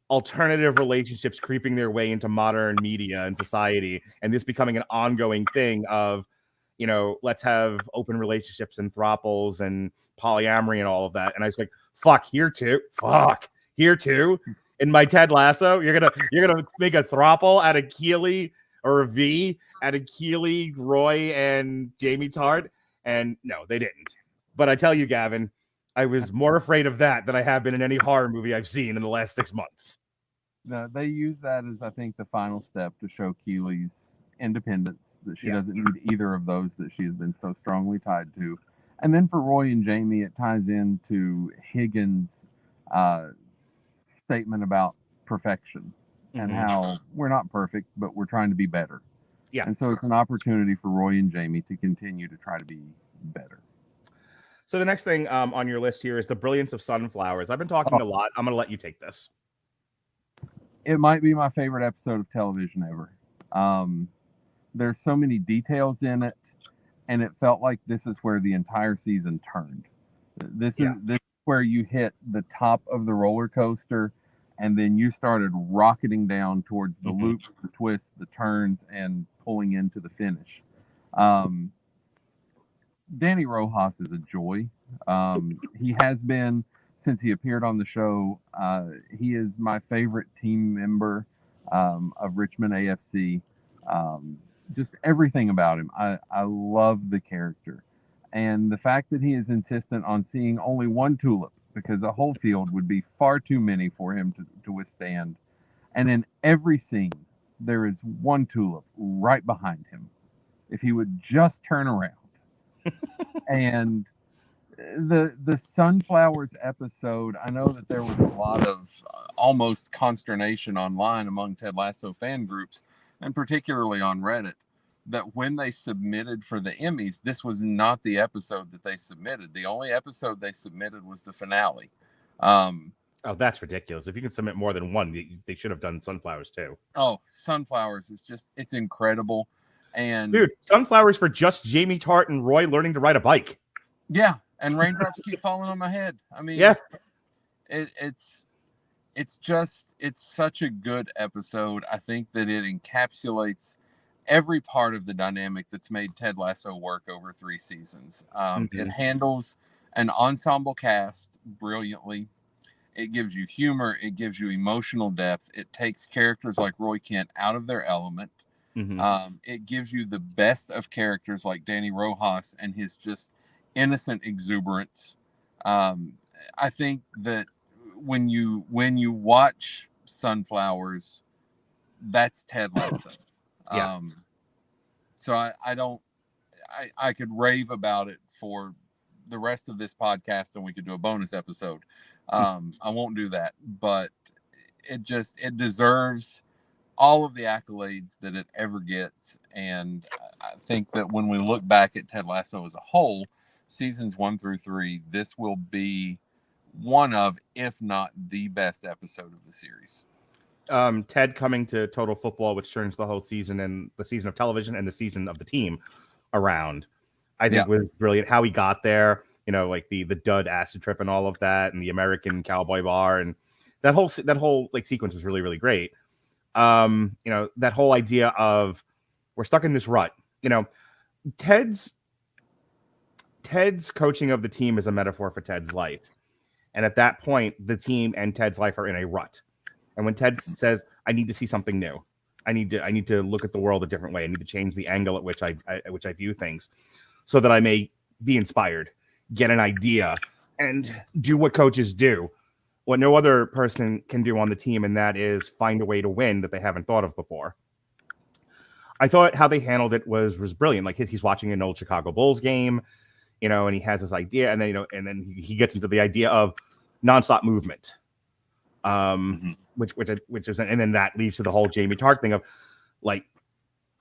alternative relationships creeping their way into modern media and society, and this becoming an ongoing thing of, let's have open relationships and throuples and polyamory and all of that. And I was like, fuck, here too. In my Ted Lasso, you're gonna make a throuple out of Keely or a V out of Keely, Roy, and Jamie Tart. And no, they didn't. But I tell you, Gavin, I was more afraid of that than I have been in any horror movie I've seen in the last 6 months. No, they use that as, I think, the final step to show Keely's independence, that she doesn't need either of those that she has been so strongly tied to. And then for Roy and Jamie, it ties into Higgins' statement about perfection and how we're not perfect, but we're trying to be better. Yeah. And so it's an opportunity for Roy and Jamie to continue to try to be better. So the next thing on your list here is the brilliance of sunflowers. I've been talking a lot. I'm going to let you take this. It might be my favorite episode of television ever. There's so many details in it, and it felt like this is where the entire season turned. This is where you hit the top of the roller coaster, and then you started rocketing down towards the loops, the twists, the turns, and pulling into the finish. Danny Rojas is a joy. He has been since he appeared on the show. He is my favorite team member of Richmond AFC. Just everything about him. I love the character. And the fact that he is insistent on seeing only one tulip, because a whole field would be far too many for him to withstand. And in every scene, there is one tulip right behind him. If he would just turn around. And the sunflowers episode, I know that there was a lot of almost consternation online among Ted Lasso fan groups, and particularly on Reddit, that when they submitted for the Emmys, this was not the episode that they submitted. The only episode they submitted was the finale. Oh, that's ridiculous. If you can submit more than one, they should have done sunflowers too. Oh, sunflowers is it's incredible. And dude, sunflowers for just Jamie Tart and Roy learning to ride a bike. Yeah, and raindrops keep falling on my head. I mean, it's such a good episode. I think that it encapsulates every part of the dynamic that's made Ted Lasso work over 3 seasons. It handles an ensemble cast brilliantly. It gives you humor. It gives you emotional depth. It takes characters like Roy Kent out of their element. It gives you the best of characters like Danny Rojas and his just innocent exuberance. I think that when you watch Sunflowers, that's Ted Lasso. So I could rave about it for the rest of this podcast, and we could do a bonus episode. I won't do that, but it deserves all of the accolades that it ever gets. And I think that when we look back at Ted Lasso as a whole, seasons 1 through 3, this will be one of, if not the best episode of the series. Ted coming to Total Football, which turns the whole season and the season of television and the season of the team around, I think was brilliant. How he got there, like the dud acid trip and all of that, and the American Cowboy Bar, and that whole like sequence was really, really great. That whole idea of we're stuck in this rut. Ted's coaching of the team is a metaphor for Ted's life. And at that point, the team and Ted's life are in a rut. And when Ted says, I need to see something new, I need to look at the world a different way. I need to change the angle at which I view things so that I may be inspired, get an idea, and do what coaches do what no other person can do on the team, and that is find a way to win that they haven't thought of before. I thought how they handled it was brilliant. Like he's watching an old Chicago Bulls game, and he has this idea, and then he gets into the idea of nonstop movement, which is, and then that leads to the whole Jamie Tartt thing of like,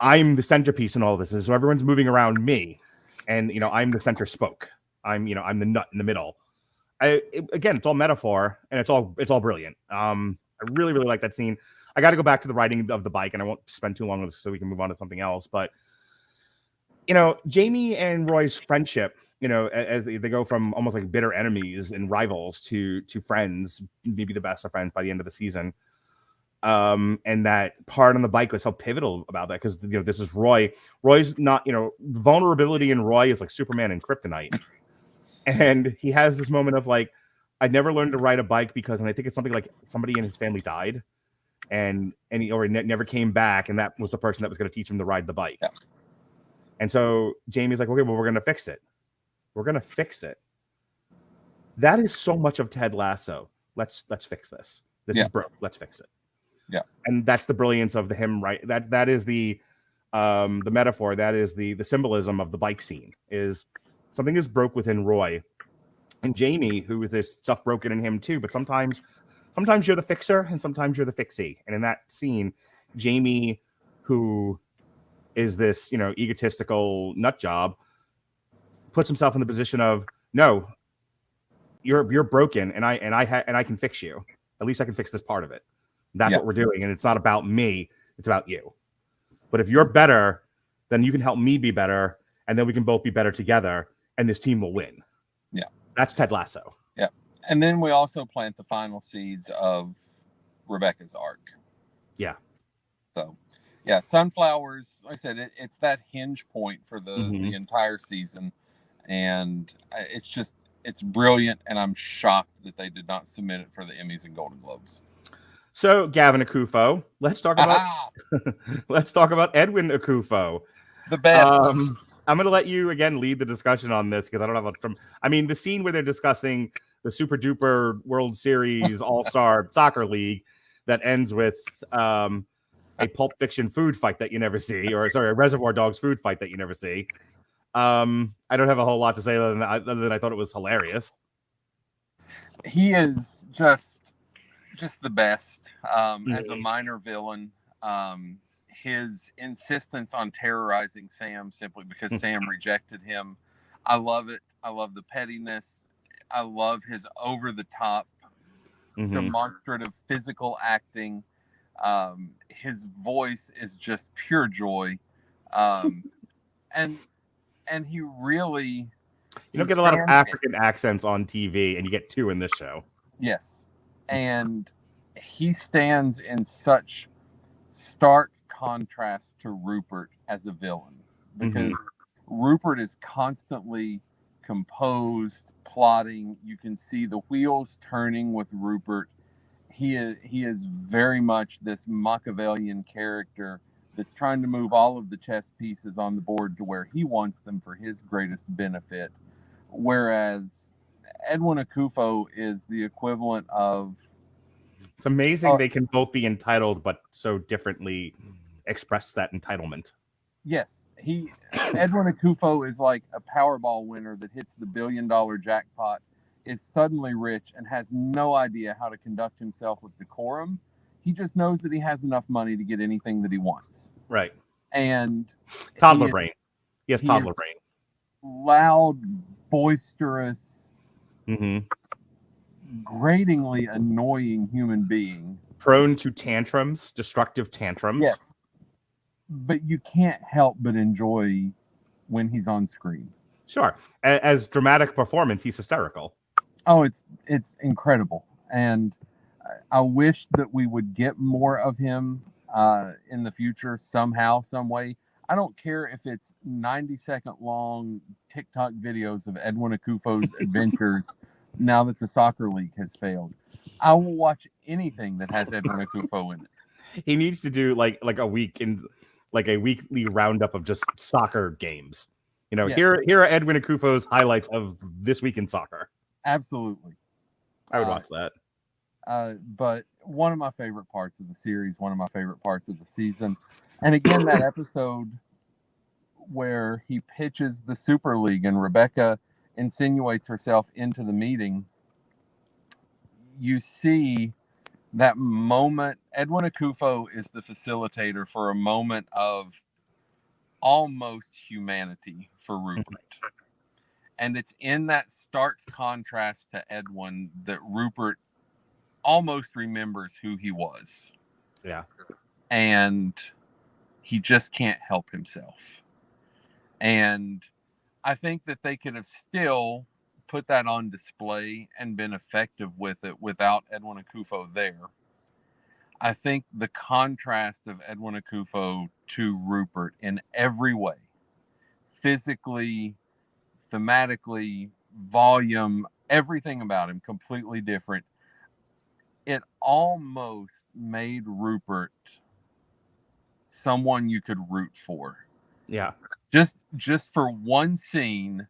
I'm the centerpiece in all of this, and so everyone's moving around me, and I'm the center spoke. I'm the nut in the middle. Again, it's all metaphor, and it's all brilliant. I really, really like that scene. I got to go back to the riding of the bike, and I won't spend too long with this so we can move on to something else. But Jamie and Roy's friendship, as they go from almost like bitter enemies and rivals to friends, maybe the best of friends by the end of the season. And that part on the bike was so pivotal about that because this is Roy. Roy's not, vulnerability in Roy is like Superman and Kryptonite. And he has this moment of like, I never learned to ride a bike because, and I think it's something like somebody in his family died, and he never came back, and that was the person that was going to teach him to ride the bike. Yeah. And so Jamie's like, okay, well, we're going to fix it. We're going to fix it. That is so much of Ted Lasso. Let's fix this. This is broke. Let's fix it. Yeah. And that's the brilliance of him, right? That is the metaphor. That is the symbolism of the bike scene. Is something is broke within Roy and Jamie, who is there's stuff broken in him too. But sometimes you're the fixer and sometimes you're the fixie. And in that scene, Jamie, who is this egotistical nut job, puts himself in the position of, no, you're broken, and I can fix you. At least I can fix this part of it. That's what we're doing, and it's not about me; it's about you. But if you're better, then you can help me be better, and then we can both be better together, and this team will win. Yeah, that's Ted Lasso. Yeah, and then we also plant the final seeds of Rebecca's arc. Yeah. So, yeah, Sunflowers. Like I said, it's that hinge point for the entire season, and it's brilliant. And I'm shocked that they did not submit it for the Emmys and Golden Globes. So, Gavin Akufo, let's talk about Edwin Akufo. The best. I'm going to let you again lead the discussion on this because I don't have the scene where they're discussing the super duper World Series All-Star Soccer League that ends with a Pulp Fiction food fight that you never see, a Reservoir Dogs food fight that you never see. I don't have a whole lot to say other than I thought it was hilarious. He is just the best as a minor villain. His insistence on terrorizing Sam simply because Sam rejected him. I love it. I love the pettiness. I love his over-the-top, demonstrative physical acting. His voice is just pure joy. And he really... You don't get a lot of African accents on TV, and you get two in this show. Yes. And he stands in such stark contrast to Rupert as a villain, because Rupert is constantly composed, plotting. You can see the wheels turning with Rupert. He is very much this Machiavellian character that's trying to move all of the chess pieces on the board to where he wants them for his greatest benefit. Whereas Edwin Akufo is the equivalent of... It's amazing they can both be entitled, but so differently express that entitlement. Yes. Edwin Akufo is like a Powerball winner that hits the $1 billion jackpot, is suddenly rich, and has no idea how to conduct himself with decorum. He just knows that he has enough money to get anything that he wants. Right. And toddler brain. Yes, toddler brain. Loud, boisterous, gratingly annoying human being. Prone to tantrums, destructive tantrums. Yes. But you can't help but enjoy when he's on screen. Sure. As dramatic performance, he's hysterical. Oh, it's incredible. And I wish that we would get more of him in the future somehow, some way. I don't care if it's 90-second long TikTok videos of Edwin Akufo's adventures now that the soccer league has failed. I will watch anything that has Edwin Akufo in it. He needs to do like a weekly roundup of just soccer games. Here are Edwin Akufo's highlights of this week in soccer. Absolutely. I would watch that. But one of my favorite parts of the series, one of my favorite parts of the season, and again that episode where he pitches the Super League and Rebecca insinuates herself into the meeting. You see that moment. Edwin Akufo is the facilitator for a moment of almost humanity for Rupert. And it's in that stark contrast to Edwin that Rupert almost remembers who he was. Yeah. And he just can't help himself. And I think that they could have still put that on display and been effective with it without Edwin Akufo there. I think the contrast of Edwin Akufo to Rupert in every way, physically, thematically, volume, everything about him completely different. It almost made Rupert someone you could root for. Yeah. Just for one scene,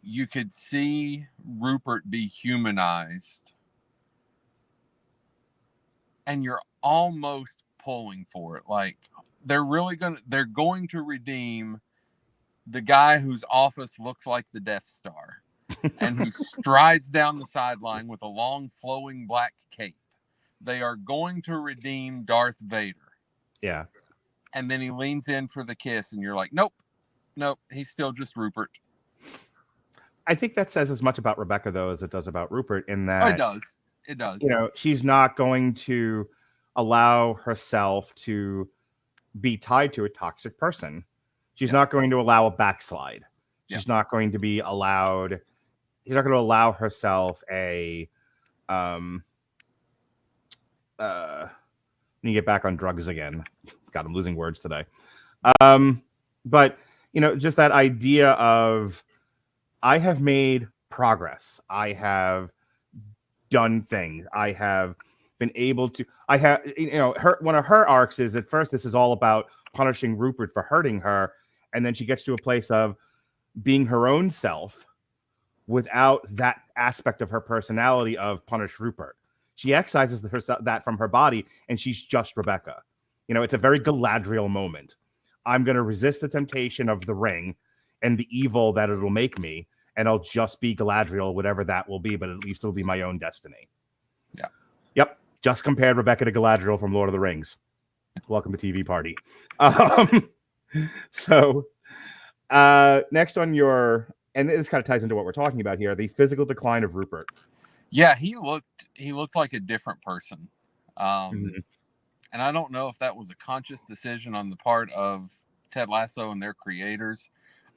you could see Rupert be humanized, and you're almost pulling for it. Like they're going to redeem the guy whose office looks like the Death Star and who strides down the sideline with a long flowing black cape. They are going to redeem Darth Vader. Yeah. And then he leans in for the kiss and you're like, nope, he's still just Rupert. I think that says as much about Rebecca, though, as it does about Rupert, in that it does. You know, she's not going to allow herself to be tied to a toxic person. She's not going to allow a backslide. She's not going to be allowed. She's not going to allow herself a when you get back on drugs again. God, I'm losing words today. But you know, just that idea of I have made progress. I have done things. I have been able to. I have, you know, one of her arcs is at first this is all about punishing Rupert for hurting her, and then she gets to a place of being her own self without that aspect of her personality of punish Rupert. She excises that from her body, and she's just Rebecca. You know, it's a very Galadriel moment. I'm going to resist the temptation of the ring and the evil that it'll make me, and I'll just be Galadriel, whatever that will be, but at least it'll be my own destiny. Yeah. Yep. Just compared Rebecca to Galadriel from Lord of the Rings. Welcome to TV Party. So next on your, and this kind of ties into what we're talking about here, the physical decline of Rupert. Yeah, he looked like a different person. And I don't know if that was a conscious decision on the part of Ted Lasso and their creators,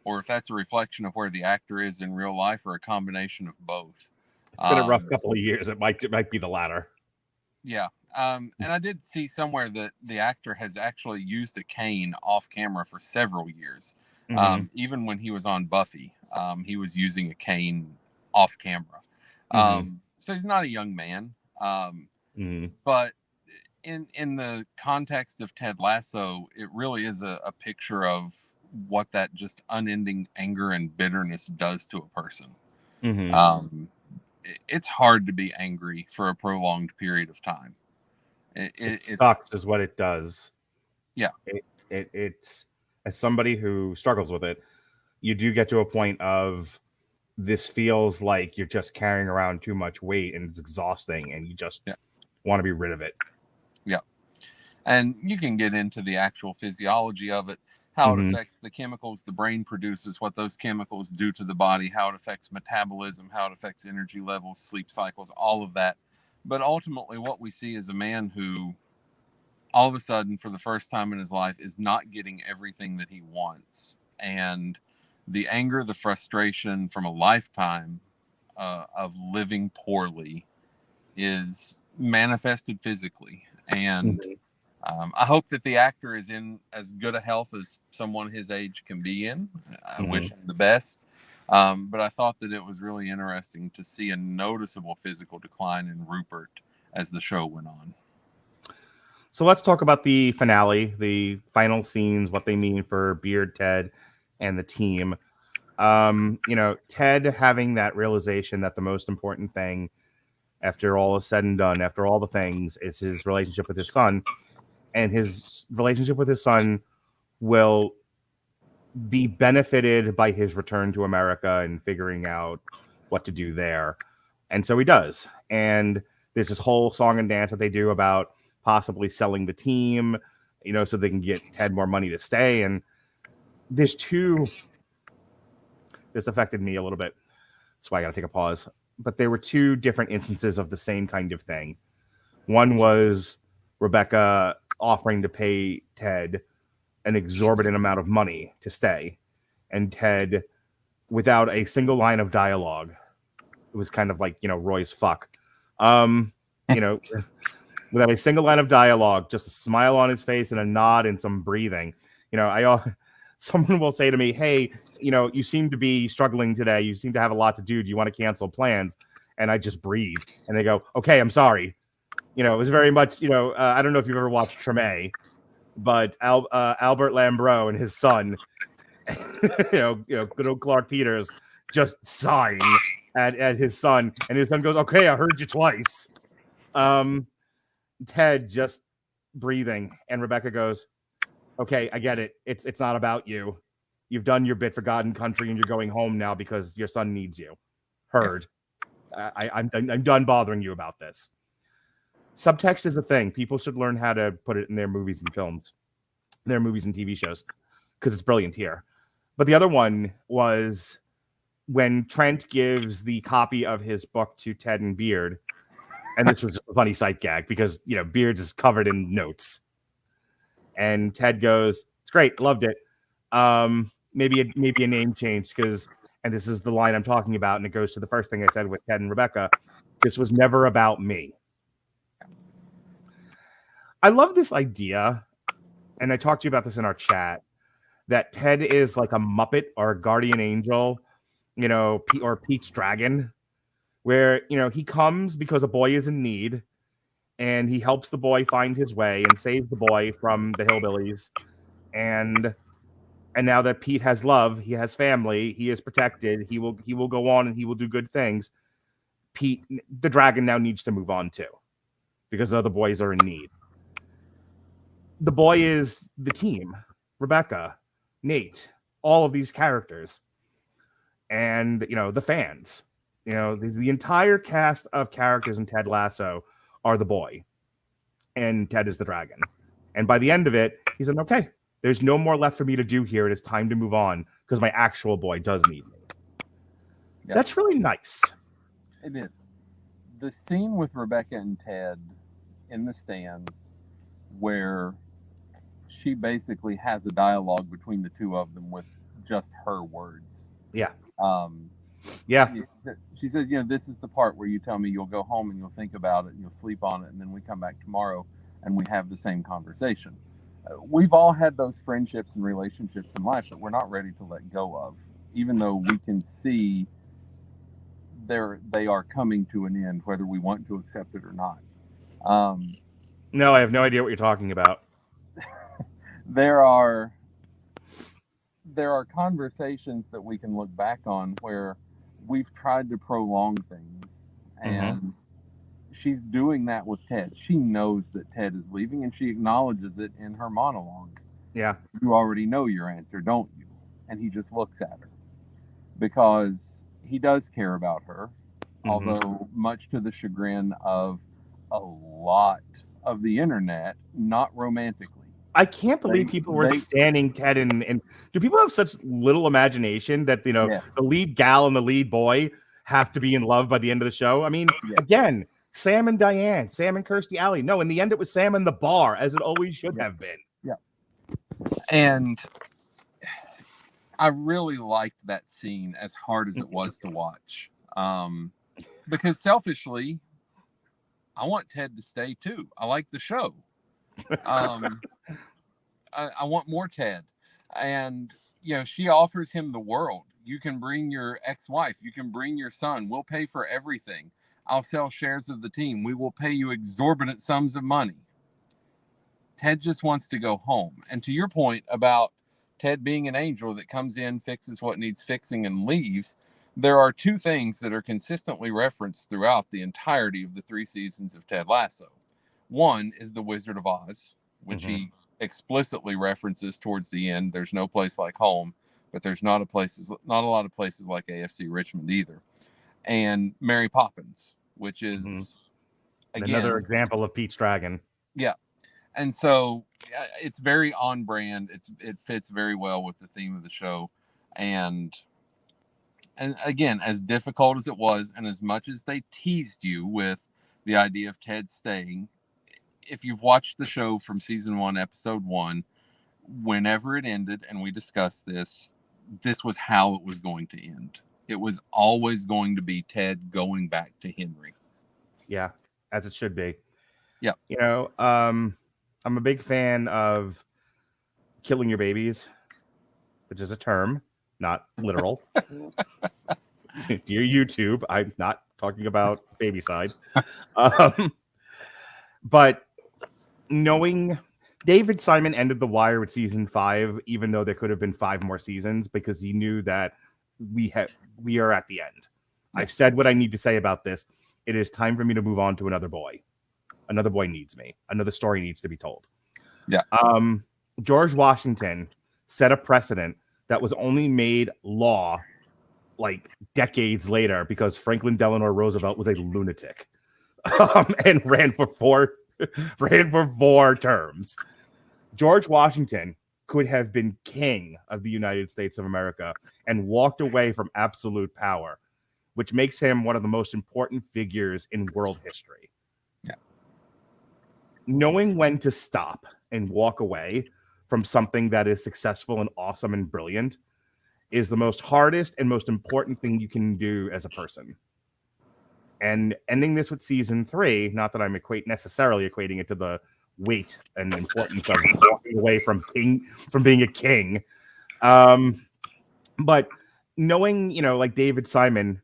or if that's a reflection of where the actor is in real life, or a combination of both. It's been a rough couple of years. It might be the latter. Yeah. And I did see somewhere that the actor has actually used a cane off camera for several years. Even when he was on Buffy, he was using a cane off camera. So he's not a young man. But in the context of Ted Lasso, it really is a picture of what that just unending anger and bitterness does to a person. It's hard to be angry for a prolonged period of time. It sucks is what it does. Yeah. It's, as somebody who struggles with it, you do get to a point of this feels like you're just carrying around too much weight and it's exhausting and you just want to be rid of it. Yeah. And you can get into the actual physiology of it, how it affects the chemicals the brain produces, what those chemicals do to the body, how it affects metabolism, how it affects energy levels, sleep cycles, all of that. But ultimately what we see is a man who all of a sudden, for the first time in his life, is not getting everything that he wants. And the anger, the frustration from a lifetime of living poorly is manifested physically. And I hope that the actor is in as good a health as someone his age can be in. I wish him the best. But I thought that it was really interesting to see a noticeable physical decline in Rupert as the show went on. So let's talk about the finale, the final scenes, what they mean for Beard, Ted, and the team. You know, Ted having that realization that the most important thing after all is said and done, after all the things, is his relationship with his son. And his relationship with his son will be benefited by his return to America and figuring out what to do there. And so he does. And there's this whole song and dance that they do about possibly selling the team, so they can get Ted more money to stay. And this affected me a little bit. That's why I got to take a pause. But there were two different instances of the same kind of thing. One was Rebecca offering to pay Ted an exorbitant amount of money to stay. And Ted, without a single line of dialogue, it was kind of like, Roy's fuck. Without a single line of dialogue, just a smile on his face and a nod and some breathing. Someone will say to me, hey, you seem to be struggling today. You seem to have a lot to do. Do you want to cancel plans? And I just breathe. And they go, okay, I'm sorry. It was very much, I don't know if you've ever watched Treme, but Albert Lambro and his son, good old Clark Peters, just sighing at his son. And his son goes, okay, I heard you twice. Ted just breathing. And Rebecca goes, okay, I get it. It's not about you. You've done your bit for God and country, and you're going home now because your son needs you. Heard. I'm done bothering you about this. Subtext is a thing. People should learn how to put it in their movies and films, their movies and TV shows, because it's brilliant here. But the other one was when Trent gives the copy of his book to Ted and Beard, and this was a funny sight gag because Beard is covered in notes, and Ted goes, "It's great, loved it. Maybe a name change because." And this is the line I'm talking about, and it goes to the first thing I said with Ted and Rebecca. This was never about me. I love this idea, and I talked to you about this in our chat, that Ted is like a Muppet or a guardian angel, or Pete's dragon, where, he comes because a boy is in need, and he helps the boy find his way and save the boy from the hillbillies. And now that Pete has love, he has family, he is protected, he will go on and he will do good things. Pete, the dragon, now needs to move on too, because other boys are in need. The boy is the team, Rebecca, Nate, all of these characters, and the fans. The entire cast of characters in Ted Lasso are the boy, and Ted is the dragon. And by the end of it, he said, okay, there's no more left for me to do here. It is time to move on because my actual boy does need me. Yep. That's really nice. It is. The scene with Rebecca and Ted in the stands where she basically has a dialogue between the two of them with just her words. Yeah. Yeah. She says, this is the part where you tell me you'll go home and you'll think about it and you'll sleep on it. And then we come back tomorrow and we have the same conversation. We've all had those friendships and relationships in life that we're not ready to let go of, even though we can see they are coming to an end, whether we want to accept it or not. No, I have no idea what you're talking about. There are conversations that we can look back on where we've tried to prolong things, and she's doing that with Ted. She knows that Ted is leaving, and she acknowledges it in her monologue. Yeah. You already know your answer, don't you? And he just looks at her because he does care about her, although much to the chagrin of a lot of the internet, not romantically. I can't believe people were standing Ted and do people have such little imagination that, the lead gal and the lead boy have to be in love by the end of the show? I mean, again, Sam and Diane, Sam and Kirstie Alley. No, in the end, it was Sam and the bar, as it always should have been. Yeah. And I really liked that scene as hard as it was to watch. Because selfishly, I want Ted to stay too. I like the show. I want more Ted. And, she offers him the world. You can bring your ex-wife. You can bring your son. We'll pay for everything. I'll sell shares of the team. We will pay you exorbitant sums of money. Ted just wants to go home. And to your point about Ted being an angel that comes in, fixes what needs fixing, and leaves, There are two things that are consistently referenced throughout the entirety of the 3 seasons of Ted Lasso. One is the Wizard of Oz, which he explicitly references towards the end. There's no place like home, but there's not a lot of places like AFC Richmond either. And Mary Poppins, which is again another example of Pete's Dragon. Yeah. And so it's very on brand. It fits very well with the theme of the show. And again, as difficult as it was, and as much as they teased you with the idea of Ted staying, if you've watched the show from season 1, episode 1, whenever it ended, and we discussed this was how it was going to end. It was always going to be Ted going back to Henry. Yeah, as it should be. Yeah. You know, I'm a big fan of killing your babies, which is a term, not literal. Dear YouTube, I'm not talking about baby side. But knowing David Simon ended The Wire with season 5, even though there could have been 5 more seasons, because he knew that we are at the end. I've said what I need to say about this. It is time for me to move on to another boy. Another boy needs me. Another story needs to be told. Yeah. George Washington set a precedent that was only made law like decades later because Franklin Delano Roosevelt was a lunatic and ran for four terms. George Washington could have been king of the United States of America and walked away from absolute power, which makes him one of the most important figures in world history. Yeah. Knowing when to stop and walk away from something that is successful and awesome and brilliant is the most hardest and most important thing you can do as a person. And ending this with season 3, not that I'm necessarily equating it to the weight and importance of walking away from being a king. But knowing, like David Simon,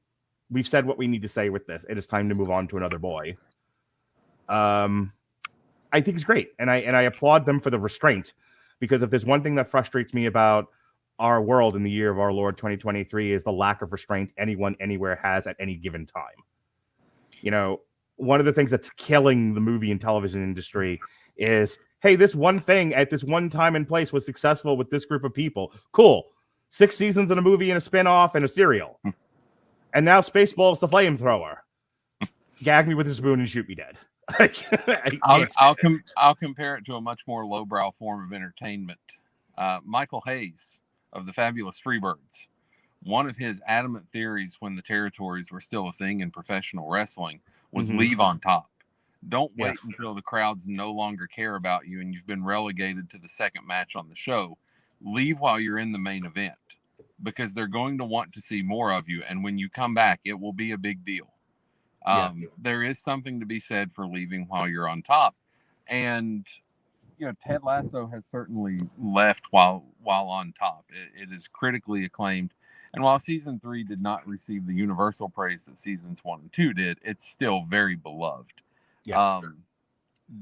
we've said what we need to say with this. It is time to move on to another boy. I think it's great. And I applaud them for the restraint, because if there's one thing that frustrates me about our world in the year of our Lord 2023 is the lack of restraint anyone anywhere has at any given time. One of the things that's killing the movie and television industry is, hey, this one thing at this one time and place was successful with this group of people. Cool. 6 seasons in a movie and a spinoff and a serial. And now Spaceball's the flamethrower. Gag me with a spoon and shoot me dead. I'll compare it to a much more lowbrow form of entertainment. Michael Hayes of the Fabulous Freebirds. One of his adamant theories when the territories were still a thing in professional wrestling was leave on top. Don't wait until the crowds no longer care about you and you've been relegated to the second match on the show. Leave while you're in the main event, because they're going to want to see more of you. And when you come back, it will be a big deal. There is something to be said for leaving while you're on top. And, Ted Lasso has certainly left while on top. It is critically acclaimed. And while season 3 did not receive the universal praise that seasons 1 and 2 did, it's still very beloved. Yeah.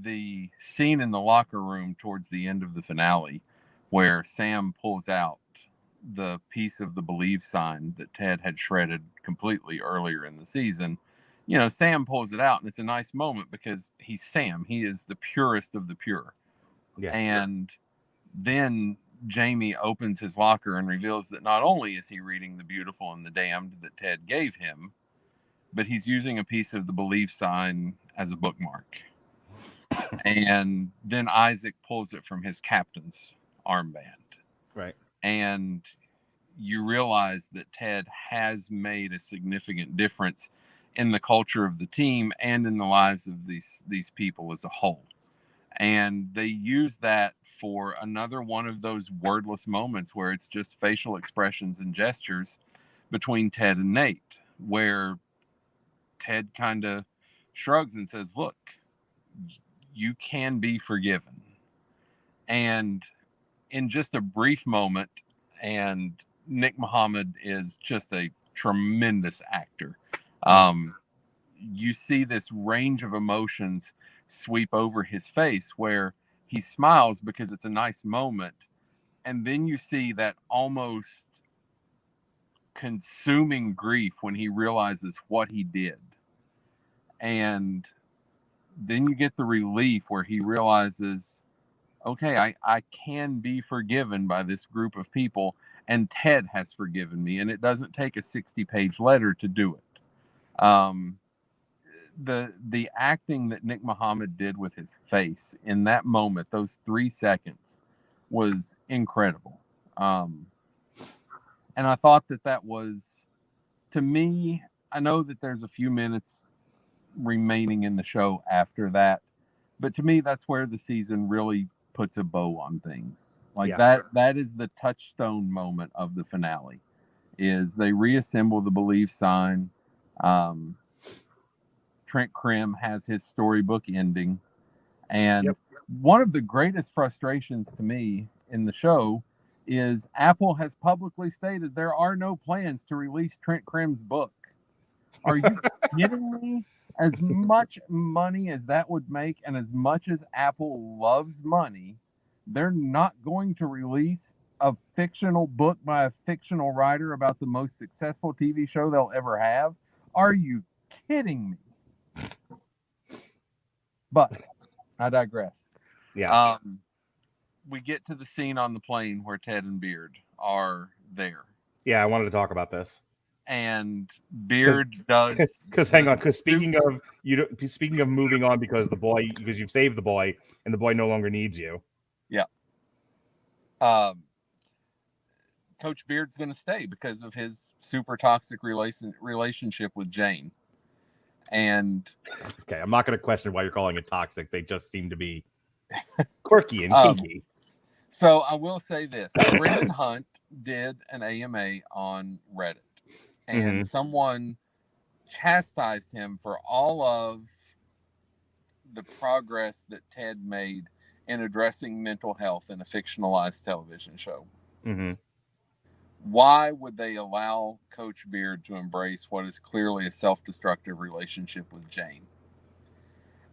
The scene in the locker room towards the end of the finale, where Sam pulls out the piece of the believe sign that Ted had shredded completely earlier in the season, Sam pulls it out, and it's a nice moment because he's Sam. He is the purest of the pure. Yeah. And then Jamie opens his locker and reveals that not only is he reading The Beautiful and the Damned that Ted gave him, but he's using a piece of the believe sign as a bookmark. And then Isaac pulls it from his captain's armband. Right. And you realize that Ted has made a significant difference in the culture of the team and in the lives of these people as a whole. And they use that for another one of those wordless moments where it's just facial expressions and gestures between Ted and Nate, where Ted kind of shrugs and says, look, you can be forgiven. And in just a brief moment, and Nick Muhammad is just a tremendous actor. You see this range of emotions sweep over his face where he smiles because it's a nice moment. And then you see that almost consuming grief when he realizes what he did. And then you get the relief where he realizes, okay, I can be forgiven by this group of people, and Ted has forgiven me, and it doesn't take a 60-page letter to do it. The acting that Nick Muhammad did with his face in that moment, those 3 seconds, was incredible. And I thought that was, to me, I know that there's a few minutes remaining in the show after that, but to me, that's where the season really puts a bow on things. Like that is the touchstone moment of the finale, is they reassemble the believe sign. Trent Krim has his storybook ending. And one of the greatest frustrations to me in the show is Apple has publicly stated there are no plans to release Trent Krim's book. Are you kidding me? As much money as that would make, and as much as Apple loves money, they're not going to release a fictional book by a fictional writer about the most successful TV show they'll ever have? Are you kidding me? But I digress. Yeah. We get to the scene on the plane where Ted and Beard are there. Yeah, I wanted to talk about this. And Beard does, because hang on, because speaking of moving on, because you've saved the boy and the boy no longer needs you. Yeah. Coach Beard's going to stay because of his super toxic relationship with Jane. And okay, I'm not going to question why you're calling it toxic. They just seem to be quirky and kinky. So I will say this: Brendan Hunt did an AMA on Reddit. And someone chastised him for all of the progress that Ted made in addressing mental health in a fictionalized television show. Mm-hmm. Why would they allow Coach Beard to embrace what is clearly a self-destructive relationship with Jane?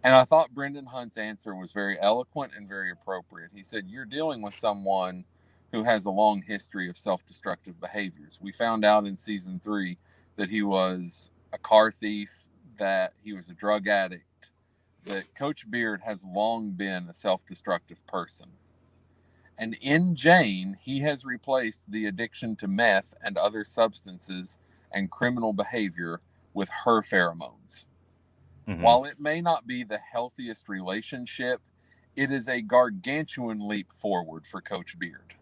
And I thought Brendan Hunt's answer was very eloquent and very appropriate. He said, you're dealing with someone who has a long history of self-destructive behaviors. We found out in season 3 that he was a car thief, that he was a drug addict, that Coach Beard has long been a self-destructive person. And in Jane, he has replaced the addiction to meth and other substances and criminal behavior with her pheromones. Mm-hmm. While it may not be the healthiest relationship, it is a gargantuan leap forward for Coach Beard.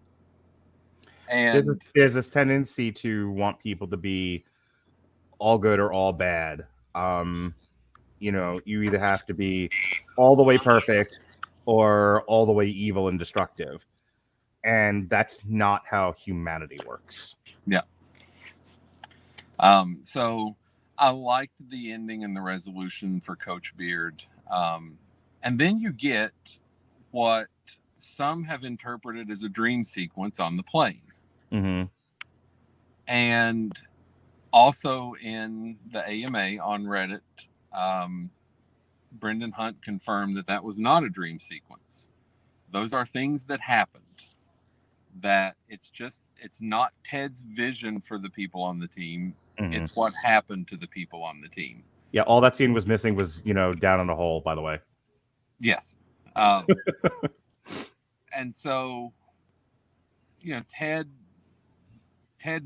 And there's this tendency to want people to be all good or all bad. You either have to be all the way perfect or all the way evil and destructive. And that's not how humanity works. Yeah. So I liked the ending and the resolution for Coach Beard. And then you get what some have interpreted as a dream sequence on the plane. Mm-hmm. And also in the AMA on Reddit, Brendan Hunt confirmed that was not a dream sequence. Those are things that happened. That it's not Ted's vision for the people on the team. Mm-hmm. It's what happened to the people on the team. Yeah, all that scene was missing was, down in the hole, by the way. Yes. And so, Ted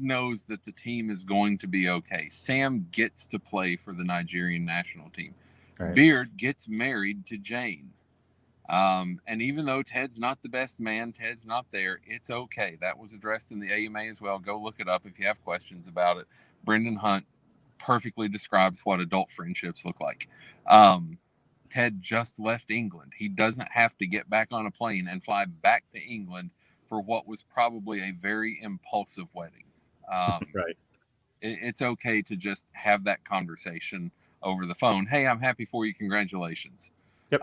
knows that the team is going to be okay. Sam gets to play for the Nigerian national team. Right. Beard gets married to Jane. And even though Ted's not the best man, Ted's not there, it's okay. That was addressed in the AMA as well. Go look it up if you have questions about it. Brendan Hunt perfectly describes what adult friendships look like. Ted just left England. He doesn't have to get back on a plane and fly back to England for what was probably a very impulsive wedding. Right. It's okay to just have that conversation over the phone. Hey, I'm happy for you. Congratulations. Yep.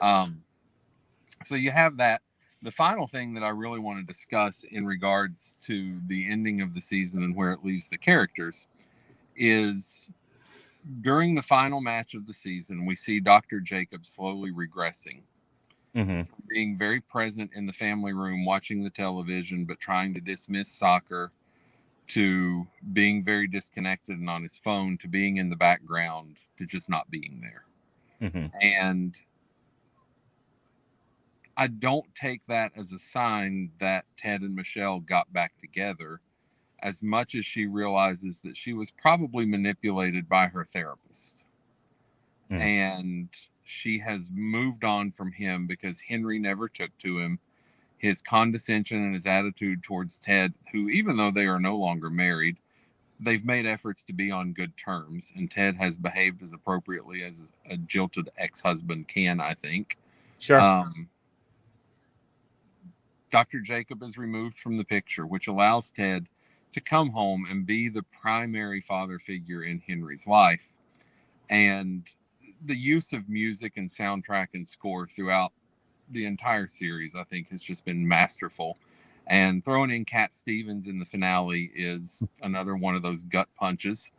So you have that. The final thing that I really want to discuss in regards to the ending of the season and where it leaves the characters is during the final match of the season, we see Dr. Jacob slowly regressing, being very present in the family room, watching the television, but trying to dismiss soccer, to being very disconnected and on his phone to being in the background to just not being there. Mm-hmm. And I don't take that as a sign that Ted and Michelle got back together, as much as she realizes that she was probably manipulated by her therapist. Mm. And she has moved on from him because Henry never took to him. His condescension and his attitude towards Ted, who, even though they are no longer married, they've made efforts to be on good terms. And Ted has behaved as appropriately as a jilted ex-husband can, I think. Sure. Dr. Jacob is removed from the picture, which allows Ted to come home and be the primary father figure in Henry's life. And the use of music and soundtrack and score throughout the entire series, I think, has just been masterful. And throwing in Cat Stevens in the finale is another one of those gut punches.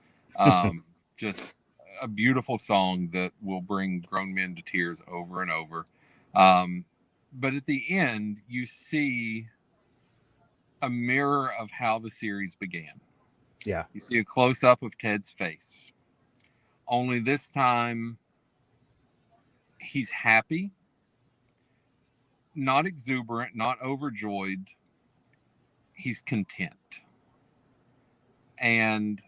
Just a beautiful song that will bring grown men to tears over and over. But at the end, you see a mirror of how the series began. Yeah. You see a close-up of Ted's face. Only this time, he's happy, not exuberant, not overjoyed. He's content. And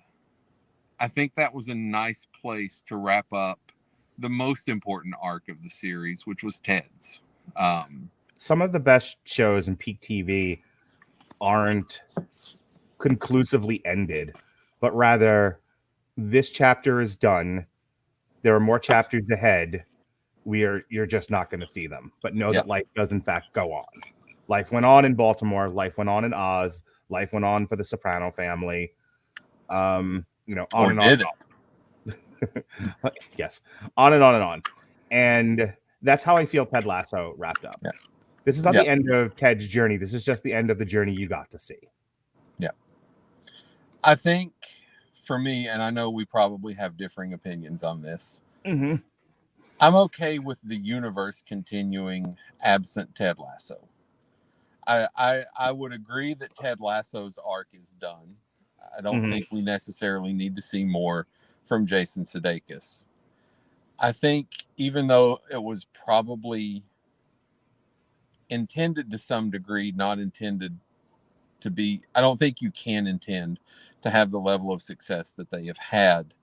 I think that was a nice place to wrap up the most important arc of the series, which was Ted's. Some of the best shows in peak TV aren't conclusively ended, but rather this chapter is done. There are more chapters ahead. You're just not going to see them, but know that life does in fact go on. Life went on in Baltimore. Life went on in Oz. Life went on for the Soprano family. On and on. Yes, on and on and on. And that's how I feel Ted Lasso wrapped up. Yeah. This is not the end of Ted's journey. This is just the end of the journey you got to see. Yeah. I think for me, and I know we probably have differing opinions on this, Mm-hmm. I'm okay with the universe continuing absent Ted Lasso. I would agree that Ted Lasso's arc is done. I don't think we necessarily need to see more from Jason Sudeikis. I think even though it was probably intended to some degree, not intended to be, I don't think you can intend to have the level of success that they have had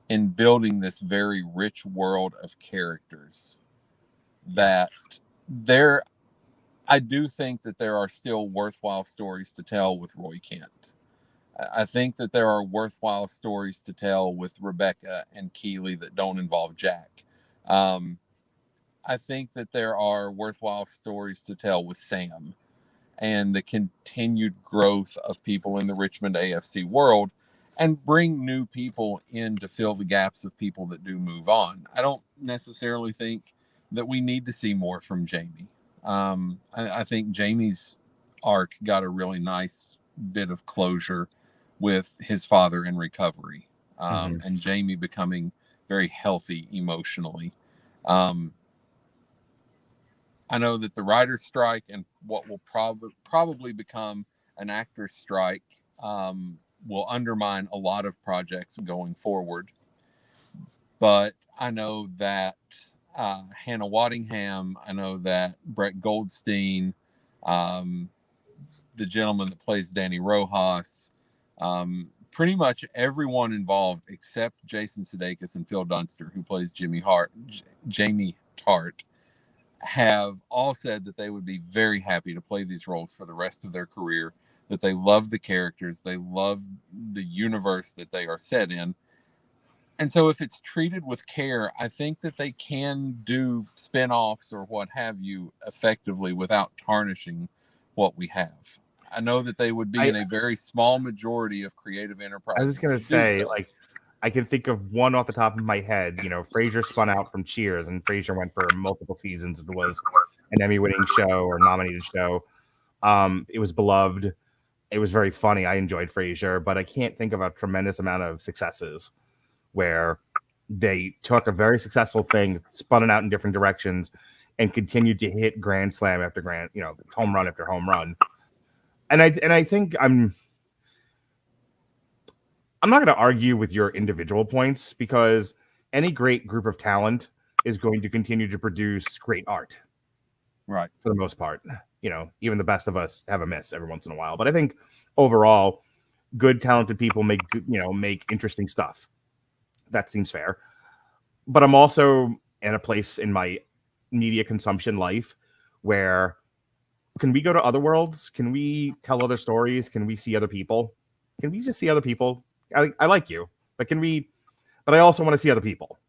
in building this very rich world of characters. That I do think that there are still worthwhile stories to tell with Roy Kent. I think that there are worthwhile stories to tell with Rebecca and Keeley that don't involve Jack. I think that there are worthwhile stories to tell with Sam and the continued growth of people in the Richmond AFC world, and bring new people in to fill the gaps of people that do move on. I don't necessarily think that we need to see more from Jamie. I think Jamie's arc got a really nice bit of closure with his father in recovery, and Jamie becoming very healthy emotionally. I know that the writer's strike and what will probably become an actor's strike will undermine a lot of projects going forward. But I know that Hannah Waddingham, I know that Brett Goldstein, the gentleman that plays Danny Rojas, pretty much everyone involved except Jason Sudeikis and Phil Dunster, who plays Jamie Tart, have all said that they would be very happy to play these roles for the rest of their career, that they love the characters, they love the universe that they are set in. And so if it's treated with care, I think that they can do spin-offs or what have you effectively without tarnishing what we have. I know that they would be in a very small majority of creative enterprises. I was just going to say, like, I can think of one off the top of my head. Frasier spun out from Cheers, and Frasier went for multiple seasons. It was an Emmy-winning show or nominated show. It was beloved. It was very funny. I enjoyed Frasier, but I can't think of a tremendous amount of successes where they took a very successful thing, spun it out in different directions, and continued to hit grand slam after grand, home run after home run. And I think I'm not going to argue with your individual points because any great group of talent is going to continue to produce great art. Right. For the most part, even the best of us have a miss every once in a while. But I think overall, good, talented people make interesting stuff. That seems fair. But I'm also in a place in my media consumption life where can we go to other worlds? Can we tell other stories? Can we see other people? Can we just see other people? I like you, but I also want to see other people.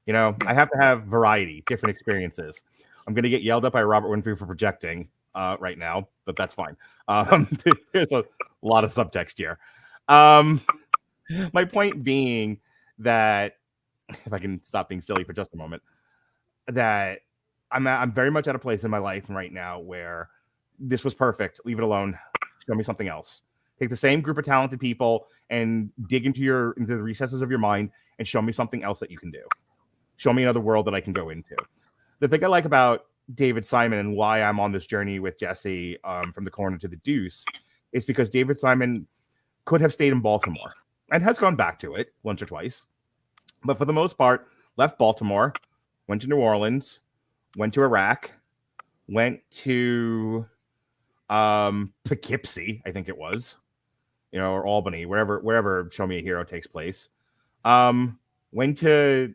I have to have variety, different experiences. I'm going to get yelled at by Robert Winfrey for projecting right now, but that's fine. There's a lot of subtext here. My point being that, if I can stop being silly for just a moment, that I'm very much at a place in my life right now where this was perfect. Leave it alone. Show me something else. Take the same group of talented people and dig into the recesses of your mind and show me something else that you can do. Show me another world that I can go into. The thing I like about David Simon and why I'm on this journey with Jesse from the corner to the deuce is because David Simon could have stayed in Baltimore and has gone back to it once or twice. But for the most part, left Baltimore, went to New Orleans, went to Iraq, went to Poughkeepsie, I think it was, or Albany, wherever Show Me a Hero takes place. Went to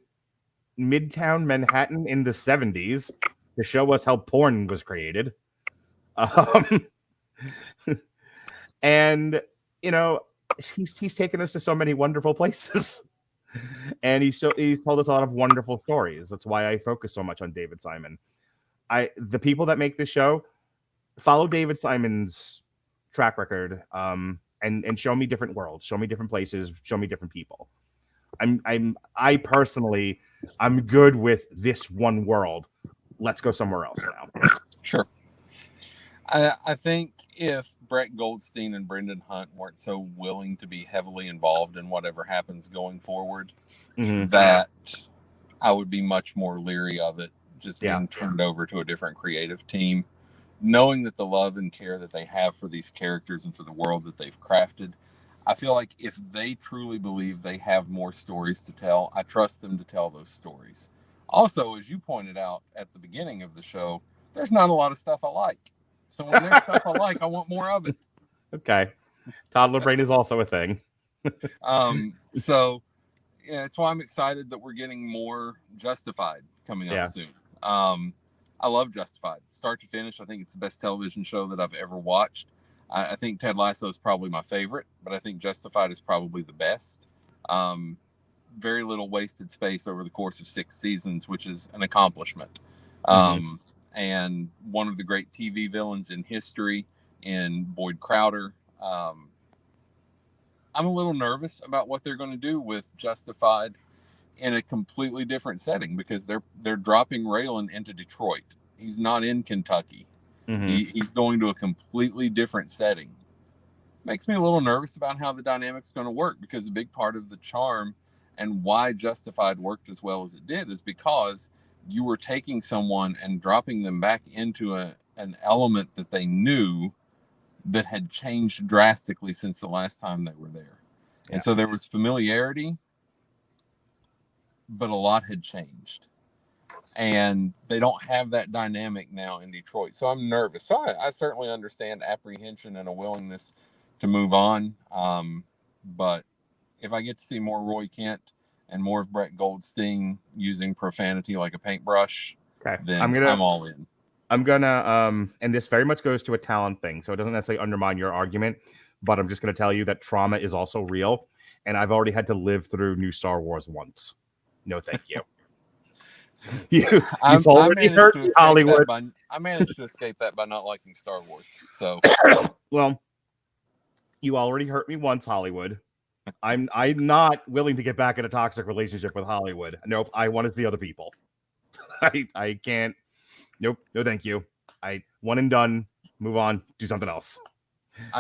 Midtown Manhattan in the 70s to show us how porn was created. And, he's taken us to so many wonderful places. And he's told us a lot of wonderful stories. That's why I focus so much on David Simon. The people that make this show follow David Simon's track record and show me different worlds, show me different places, show me different people. I personally, I'm good with this one world. Let's go somewhere else now. Sure. I think if Brett Goldstein and Brendan Hunt weren't so willing to be heavily involved in whatever happens going forward, that I would be much more leery of it just being turned over to a different creative team, knowing that the love and care that they have for these characters and for the world that they've crafted. I feel like if they truly believe they have more stories to tell, I trust them to tell those stories. Also, as you pointed out at the beginning of the show, there's not a lot of stuff I like. So when there's stuff I like, I want more of it. Okay. Toddler brain is also a thing. So yeah, it's why I'm excited that we're getting more Justified coming up soon. I love Justified. Start to finish, I think it's the best television show that I've ever watched. I think Ted Lasso is probably my favorite, but I think Justified is probably the best. Very little wasted space over the course of 6 seasons, which is an accomplishment. And one of the great TV villains in history in Boyd Crowder. I'm a little nervous about what they're going to do with Justified in a completely different setting because they're dropping Raylan into Detroit. He's not in Kentucky. He's going to a completely different setting. Makes me a little nervous about how the dynamic's going to work because a big part of the charm and why Justified worked as well as it did is because you were taking someone and dropping them back into an element that they knew that had changed drastically since the last time they were there. And so there was familiarity, but a lot had changed. And they don't have that dynamic now in Detroit. So I'm nervous. So I certainly understand apprehension and a willingness to move on. But if I get to see more Roy Kent and more of Brett Goldstein using profanity like a paintbrush, then I'm all in. I'm gonna and this very much goes to a talent thing, so it doesn't necessarily undermine your argument, but I'm just gonna tell you that trauma is also real, and I've already had to live through new Star Wars once. No, thank you. You've already hurt Hollywood. I managed to escape that by not liking Star Wars. So, well, you already hurt me once, Hollywood. I'm not willing to get back in a toxic relationship with Hollywood. Nope, I want to see other people. I can't. Nope, no, thank you. One and done. Move on. Do something else.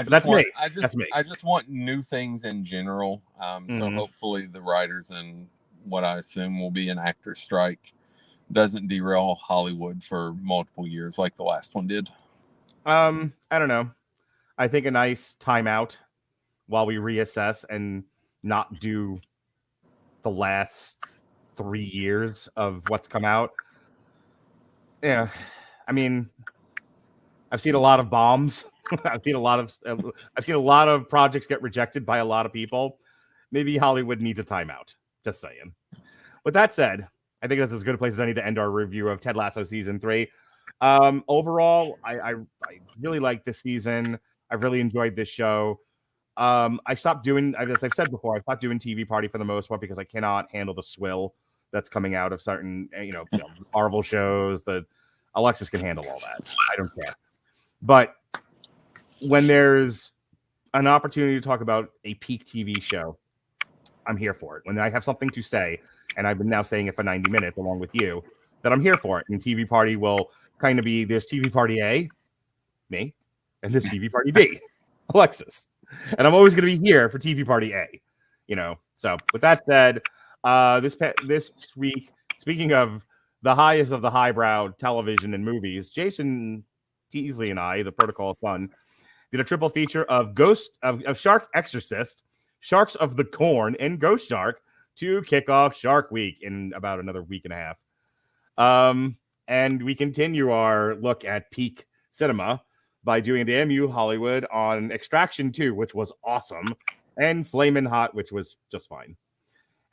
That's me. I just want new things in general. So hopefully the writers and what I assume will be an actor strike doesn't derail Hollywood for multiple years like the last one did. I don't know. I think a nice timeout while we reassess and not do the last 3 years of what's come out. Yeah, I mean, I've seen a lot of bombs. I've seen a lot of projects get rejected by a lot of people. Maybe Hollywood needs a timeout. Just saying. With that said, I think that's as good a place as any to end our review of Ted Lasso season 3. Overall, I really like this season. I've really enjoyed this show. I stopped doing, as I've said before, I stopped doing TV Party for the most part because I cannot handle the swill that's coming out of certain, Marvel shows. That Alexis can handle all that. I don't care. But when there's an opportunity to talk about a peak TV show, I'm here for it. When I have something to say, and I've been now saying it for 90 minutes along with you, that I'm here for it. And TV Party will kind of be, there's TV Party A, me, and there's TV Party B, Alexis. And I'm always going to be here for TV Party A, So with that said, this week, speaking of the highest of the highbrow television and movies, Jason Teasley and I, the Protocol Son, did a triple feature of Shark Exorcist, Sharks of the Corn, and Ghost Shark to kick off Shark Week in about another week and a half. And we continue our look at peak cinema by doing the MU Hollywood on Extraction 2, which was awesome, and Flamin' Hot, which was just fine.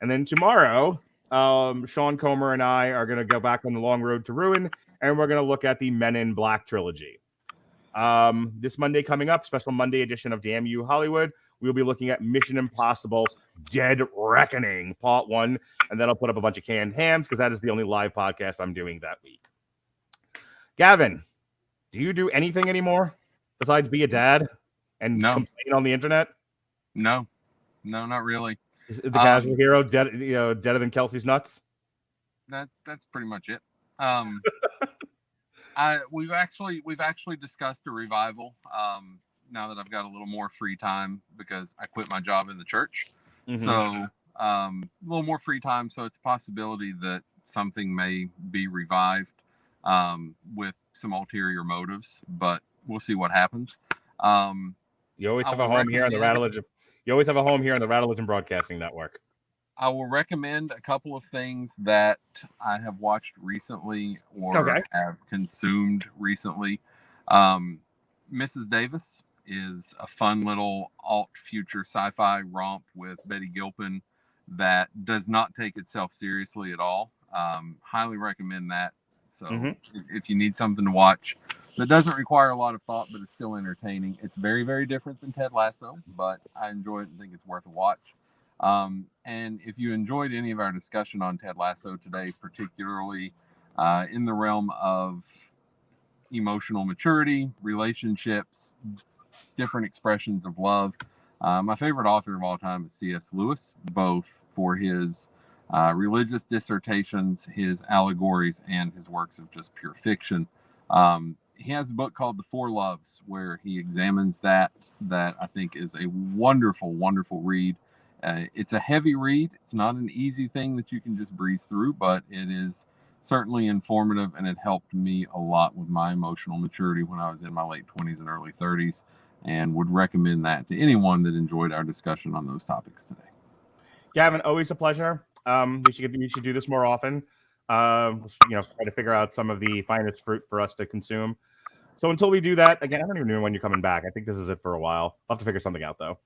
And then tomorrow, Sean Comer and I are going to go back on the Long Road to Ruin, and we're going to look at the Men in Black trilogy. This Monday coming up, special Monday edition of Damn You Hollywood, we'll be looking at Mission Impossible Dead Reckoning, Part 1, and then I'll put up a bunch of canned hams because that is the only live podcast I'm doing that week. Gavin, do you do anything anymore besides be a dad and complain on the internet? No, not really. Is the casual hero deader than Kelsey's nuts? That's pretty much it. We've actually discussed a revival. Now that I've got a little more free time because I quit my job in the church, so a little more free time. So it's a possibility that something may be revived with some ulterior motives, but we'll see what happens. You always have a home here on the Radulich. You always have a home here on the Radulich and Broadcasting Network. I will recommend a couple of things that I have watched recently or have consumed recently. Mrs. Davis is a fun little alt-future sci-fi romp with Betty Gilpin that does not take itself seriously at all. Highly recommend that. So if you need something to watch that doesn't require a lot of thought but is still entertaining, it's very, very different than Ted Lasso, but I enjoy it and think it's worth a watch. And if you enjoyed any of our discussion on Ted Lasso today, particularly in the realm of emotional maturity, relationships, different expressions of love, my favorite author of all time is C.S. Lewis, both for his religious dissertations, his allegories, and his works of just pure fiction. He has a book called The Four Loves, where he examines that I think is a wonderful, wonderful read. It's a heavy read. It's not an easy thing that you can just breeze through, but it is certainly informative, and it helped me a lot with my emotional maturity when I was in my late 20s and early 30s, and would recommend that to anyone that enjoyed our discussion on those topics today. Gavin, always a pleasure. We should do this more often. Try to figure out some of the finest fruit for us to consume. So until we do that, again, I don't even know when you're coming back. I think this is it for a while. I'll have to figure something out though.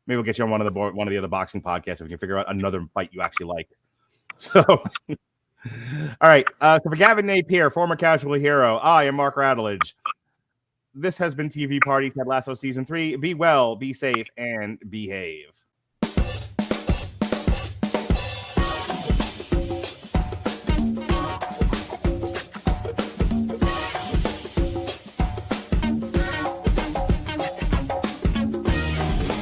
Maybe we'll get you on one of the other boxing podcasts if we can figure out another fight you actually like. So, all right. So for Gavin Napier, former casual hero, I am Mark Radulich. This has been TV Party Ted Lasso Season 3. Be well, be safe, and behave.